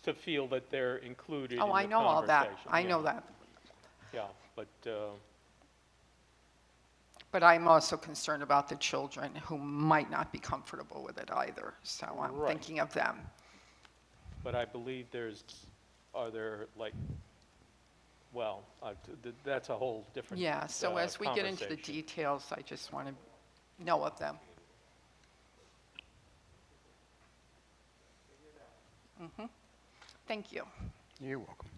to feel that they're included in the Oh, I conversation. know all that. I know yeah. that. Yeah, but, But I'm also concerned about the children who might not be comfortable with it either. So I'm Right. thinking of them. but I believe are there like, well, that's a whole different Yeah, so as we get into the conversation. details, I just want to know of them. Thank you. You're welcome.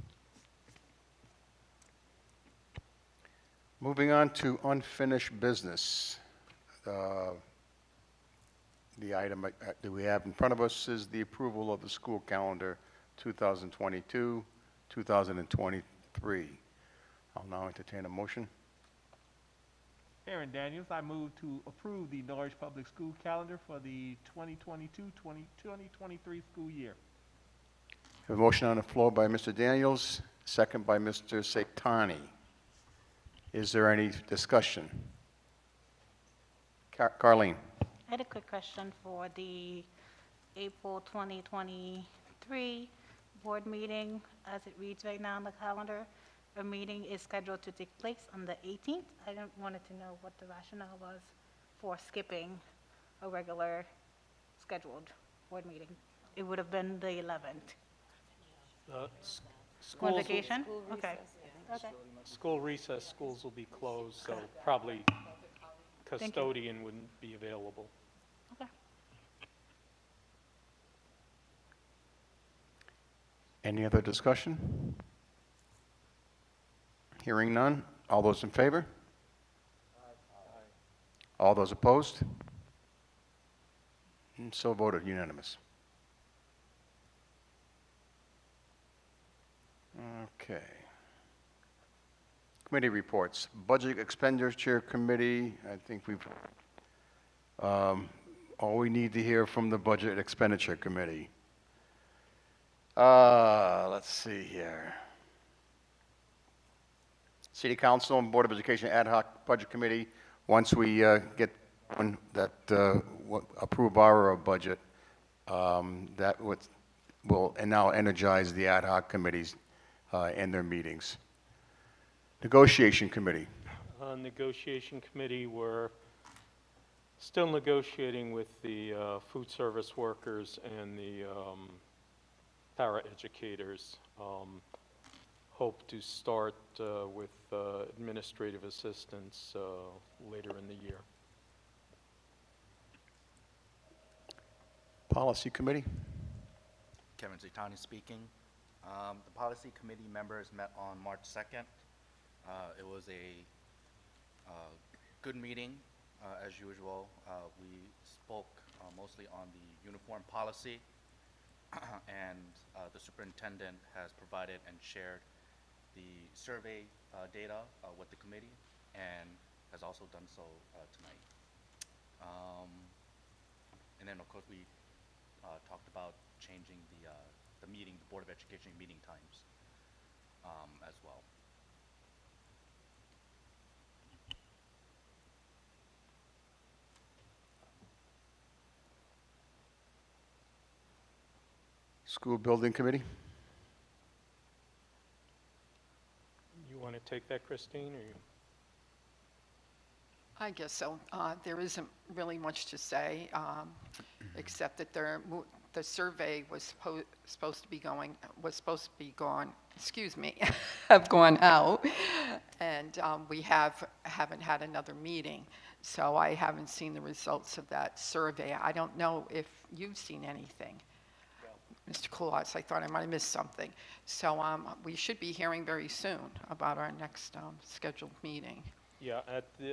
Moving on to unfinished business. The item that we have in front of us is the approval of the school calendar 2022, 2023. I'll now entertain a motion. Aaron Daniels, I move to approve the Norwich Public School calendar for the 2022-2023 school year. Have a motion on the floor by Mr. Daniels, second by Mr. Sektani. Is there any discussion? Carleen? I had a quick question for the April 2023 board meeting. As it reads right now on the calendar, a meeting is scheduled to take place on the 18th. I wanted to know what the rationale was for skipping a regular scheduled board meeting. It would have been the 11th. On Schools will- vacation? Okay. Okay. School recess, schools will be closed, so probably you. custodian wouldn't be available. Okay. Any other discussion? Hearing none. All those in favor? All those opposed? And so voted, unanimous. Okay. Committee reports. Budget Expenditure Committee, I think we've, all we need to hear from the Budget Expenditure Committee. Let's see here. City Council and Board of Education Ad Hoc Budget Committee, once we get one that approve our budget, that will now energize the ad hoc committees and their meetings. Negotiation Committee. Negotiation committee, we're still negotiating with the food service workers and the para-educators. Hope to start with administrative assistants later in the year. Policy Committee. Kevin Zitani speaking. The Policy Committee members met on March 2nd. It was a good meeting, as usual. We spoke mostly on the uniform policy, and the superintendent has provided and shared the survey data with the committee, and has also done so tonight. And then, of course, we talked about changing the meeting, the Board of Education meeting times as well. School Building Committee. You want to take that, Christine, or you? I guess so. There isn't really much to say, except that the survey was supposed to be gone, excuse me, have gone out, and we haven't had another meeting. So I haven't seen the results of that survey. I don't know if you've seen anything. Mr. Kulas, I thought I might have missed something. So we should be hearing very soon about our next scheduled meeting. Yeah,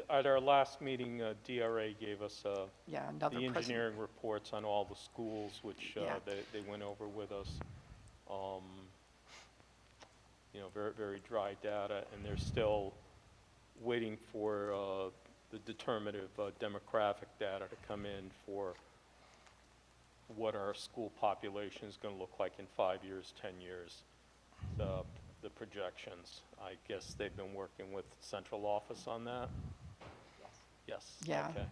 at our last meeting, DRA gave us Another the engineering reports on all the schools, which they went over with us. You know, very, very dry data, and they're still waiting for the determinative demographic data to come in for what our school population is going to look like in 5 years, 10 years. the projections. I guess they've been working with central office on that? Yes. Yeah. Okay.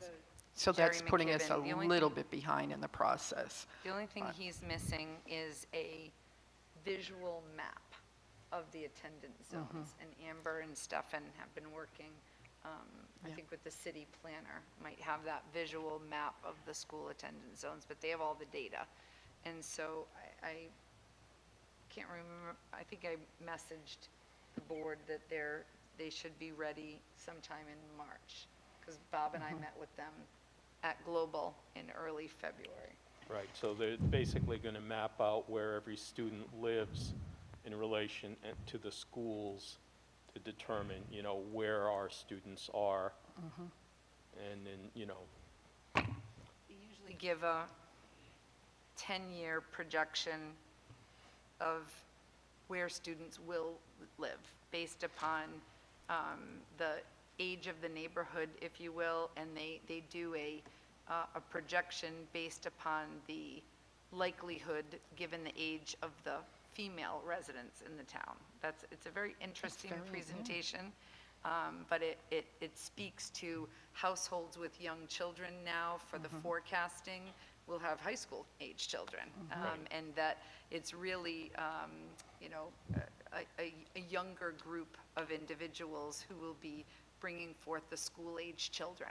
So Jerry that's putting us a McKibben. The only little thing- bit behind in the process. The only thing he's missing is a visual map of the attendance zones. And Amber and Stefan have been working, I Yeah. think with the city planner, might have that visual map of the school attendance zones, but they have all the data. And so I can't remember, I think I messaged the board that they should be ready sometime in March, because Bob and I met with them at Global in early February. Right, so they're basically going to map out where every student lives in relation to the schools to determine, where our students are. And then, They usually give a 10-year projection of where students will live based upon the age of the neighborhood, if you will, and they do a projection based upon the likelihood, given the age of the female residents in the town. It's a very interesting presentation, but it speaks to households with young children now for the forecasting. We'll have high school age children, and that it's really, a younger group of individuals who will be bringing forth the school age children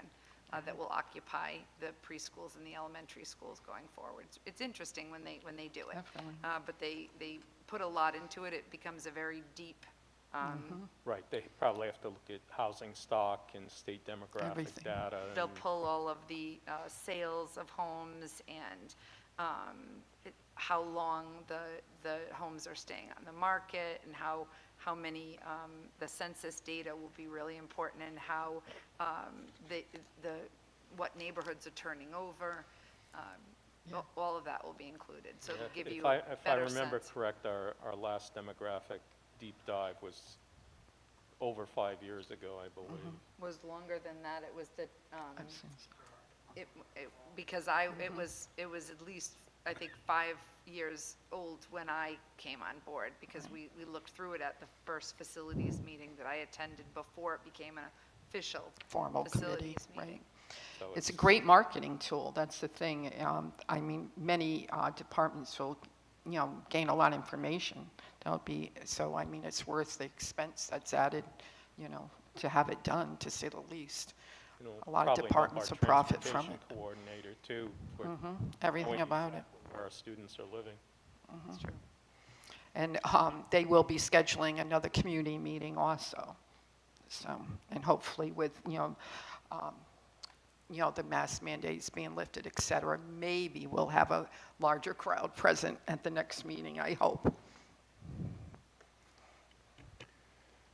that will occupy the preschools and the elementary schools going forward. It's interesting when they do it. Definitely. But they put a lot into it. It becomes a very deep, right, they probably have to look at housing stock and state demographic Everything. data. they'll and- pull all of the sales of homes and how long the homes are staying on the market, and how many, the census data will be really important, and how what neighborhoods are turning over. All of that will be included, so it'll give you a better sense. If I remember correct, our last demographic deep dive was over 5 years ago, I believe. Was longer than that. It was the, I've seen because it was at least, I think, 5 years old when I came on board, because we looked through it at the first facilities meeting that I attended before it became an official formal committee, facilities meeting. right? So It's a great marketing tool, that's the thing. I mean, many departments will, gain a lot of information. That'll be, so I mean, it's worth the expense that's added, to have it done, to say the least. A lot of probably help departments our will profit from transportation it. Coordinator too. for Everything knowing about it. exactly Where our students are living. That's true. And they will be scheduling another community meeting also. So, and hopefully with, the mask mandates being lifted, et cetera, maybe we'll have a larger crowd present at the next meeting, I hope.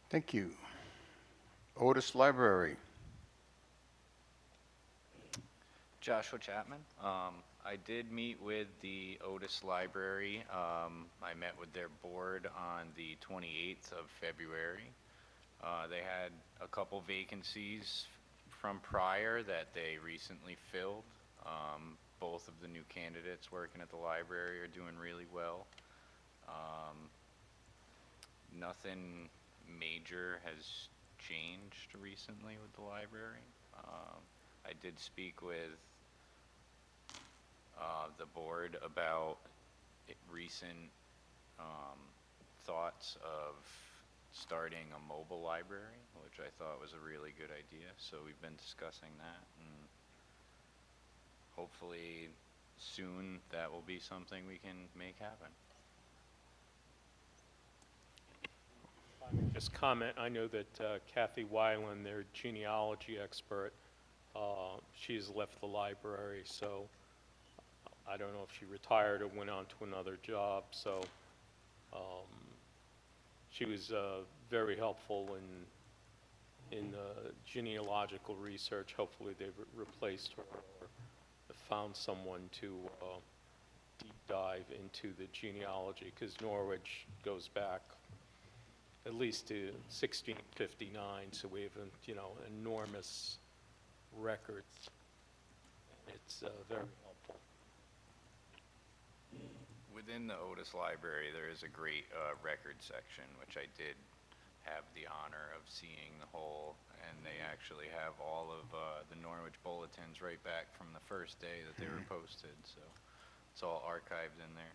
Thank you. Otis Library. Joshua Chapman. I did meet with the Otis Library. I met with their board on the 28th of February. They had a couple vacancies from prior that they recently filled. Both of the new candidates working at the library are doing really well. Nothing major has changed recently with the library. I did speak with the board about recent thoughts of starting a mobile library, which I thought was a really good idea. So we've been discussing that, and hopefully soon that will be something we can make happen. Just comment, I know that Kathy Weiland, their genealogy expert, she's left the library, so I don't know if she retired or went on to another job, so she was very helpful in the genealogical research. Hopefully they've replaced her or found someone to deep dive into the genealogy, because Norwich goes back at least to 1659, so we have, enormous records. It's very helpful. within the Otis Library, there is a great record section, which I did have the honor of seeing the whole, and they actually have all of the Norwich bulletins right back from the first day that they were posted, so it's all archived in there.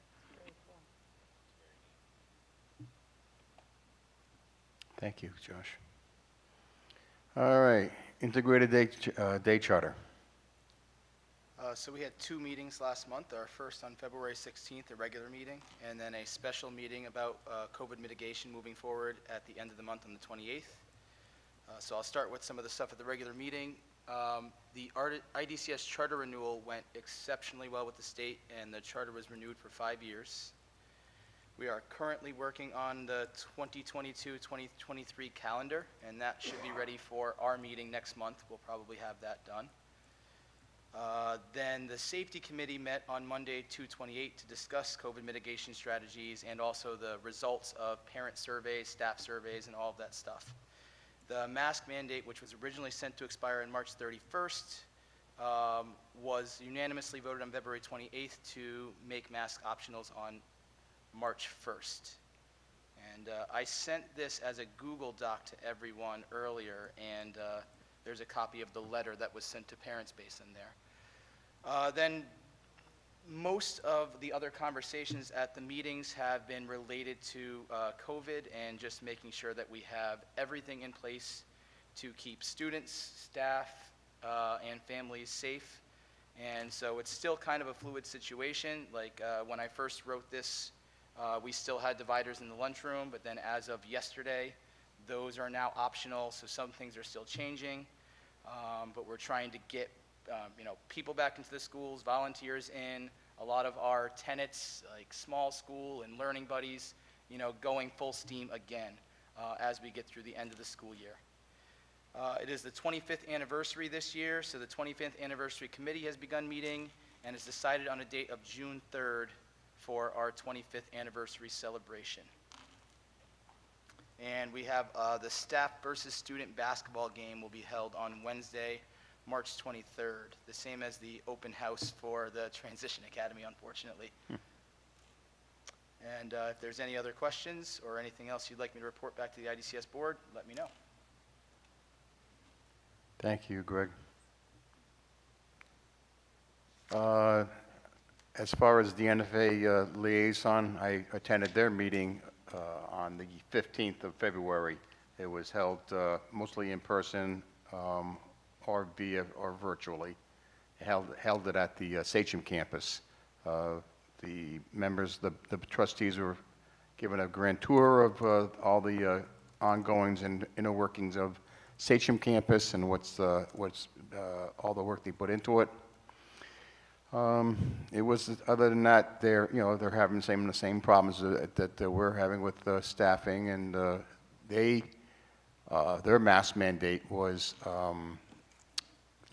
Thank you, Josh. All right, Integrated Day Charter. So we had 2 meetings last month, our first on February 16th, a regular meeting, and then a special meeting about COVID mitigation moving forward at the end of the month on the 28th. So I'll start with some of the stuff at the regular meeting. The IDCS charter renewal went exceptionally well with the state, and the charter was renewed for 5 years. We are currently working on the 2022-2023 calendar, and that should be ready for our meeting next month. We'll probably have that done. Then the Safety Committee met on Monday, 2/28, to discuss COVID mitigation strategies and also the results of parent surveys, staff surveys, and all of that stuff. The mask mandate, which was originally sent to expire on March 31st, was unanimously voted on February 28th to make masks optionals on March 1st. And I sent this as a Google Doc to everyone earlier, and there's a copy of the letter that was sent to parents based on there. Then most of the other conversations at the meetings have been related to COVID and just making sure that we have everything in place to keep students, staff, and families safe. And so it's still kind of a fluid situation. Like when I first wrote this, we still had dividers in the lunchroom, but then as of yesterday, those are now optional, so some things are still changing. But we're trying to get people back into the schools, volunteers in, a lot of our tenets like Small School and Learning Buddies, going full steam again as we get through the end of the school year. It is the 25th anniversary this year, so the 25th Anniversary Committee has begun meeting and has decided on a date of June 3rd for our 25th anniversary celebration. And we have the staff versus student basketball game will be held on Wednesday, March 23rd, the same as the open house for the Transition Academy, unfortunately. And if there's any other questions or anything else you'd like me to report back to the IDCS board, let me know. Thank you, Greg. As far as the NFA liaison, I attended their meeting on the 15th of February. It was held mostly in person or via or virtually. Held it at the Sachem campus. The members, the trustees were given a grand tour of all the ongoings and inner workings of Sachem campus and what's all the work they put into it. It was, other than that, they're having the same problems that we're having with staffing, and their mask mandate was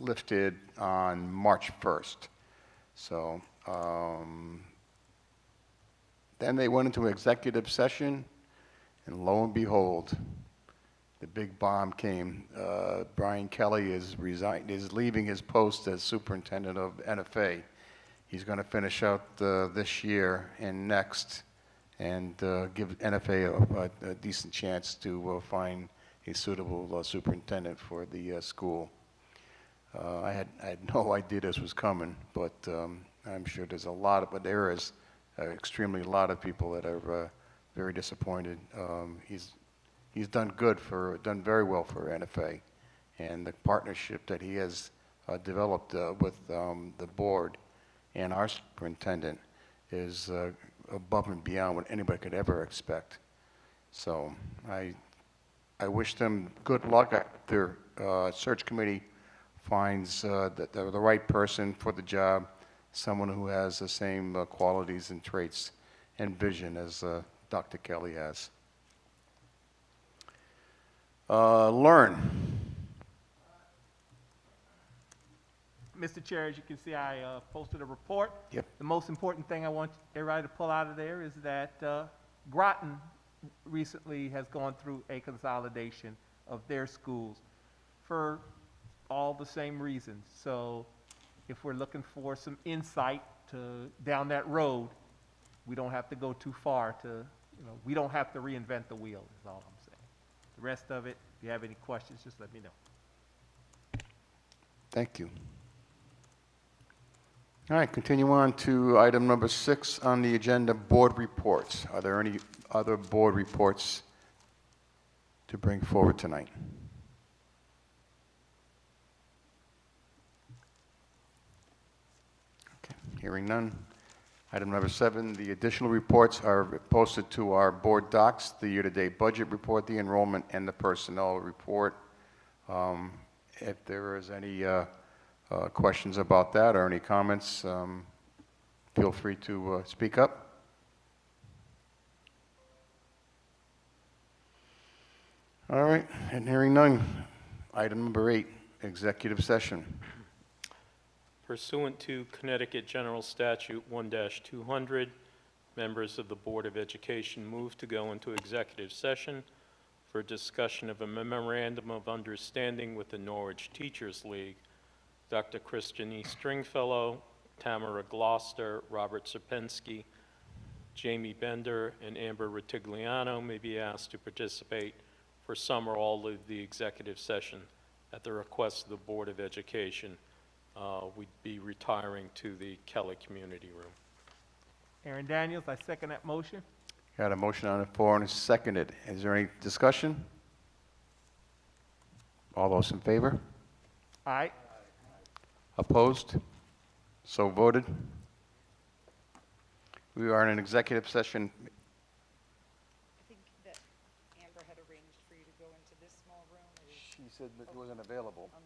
lifted on March 1st. So then they went into executive session, and lo and behold, the big bomb came. Brian Kelly is leaving his post as superintendent of NFA. He's going to finish out this year and next, and give NFA a decent chance to find a suitable superintendent for the school. I had no idea this was coming, but I'm sure there's there is extremely a lot of people that are very disappointed. He's done very well for NFA, and the partnership that he has developed with the board and our superintendent is above and beyond what anybody could ever expect. So I wish them good luck. Their search committee finds that they're the right person for the job, someone who has the same qualities and traits and vision as Dr. Kelly has. Learn. Mr. Chair, as you can see, I posted a report. Yep. The most important thing I want everybody to pull out of there is that Groton recently has gone through a consolidation of their schools for all the same reasons. So if we're looking for some insight down that road, we don't have to go too far to, we don't have to reinvent the wheel, is all I'm saying. The rest of it, if you have any questions, just let me know. Thank you. All right, continue on to item number 6 on the agenda, board reports. Are there any other board reports to bring forward tonight? Okay, hearing none. Item number 7, the additional reports are posted to our board docs, the year-to-date budget report, the enrollment, and the personnel report. If there is any questions about that or any comments, feel free to speak up. All right, and hearing none. Item number 8, executive session. Pursuant to Connecticut General Statute 1-200, members of the Board of Education move to go into executive session for discussion of a memorandum of understanding with the Norwich Teachers League. Dr. Christian E. Stringfellow, Tamara Gloucester, Robert Sierpinski, Jamie Bender, and Amber Ritigliano may be asked to participate for some or all of the executive session at the request of the Board of Education. We'd be retiring to the Kelly Community Room. Aaron Daniels, I second that motion. Got a motion on the floor and it's seconded. Is there any discussion? All those in favor? Aye. Opposed? So voted. We are in an executive session. I think that Amber had arranged for you to go into this small room. She said that it wasn't available. I'm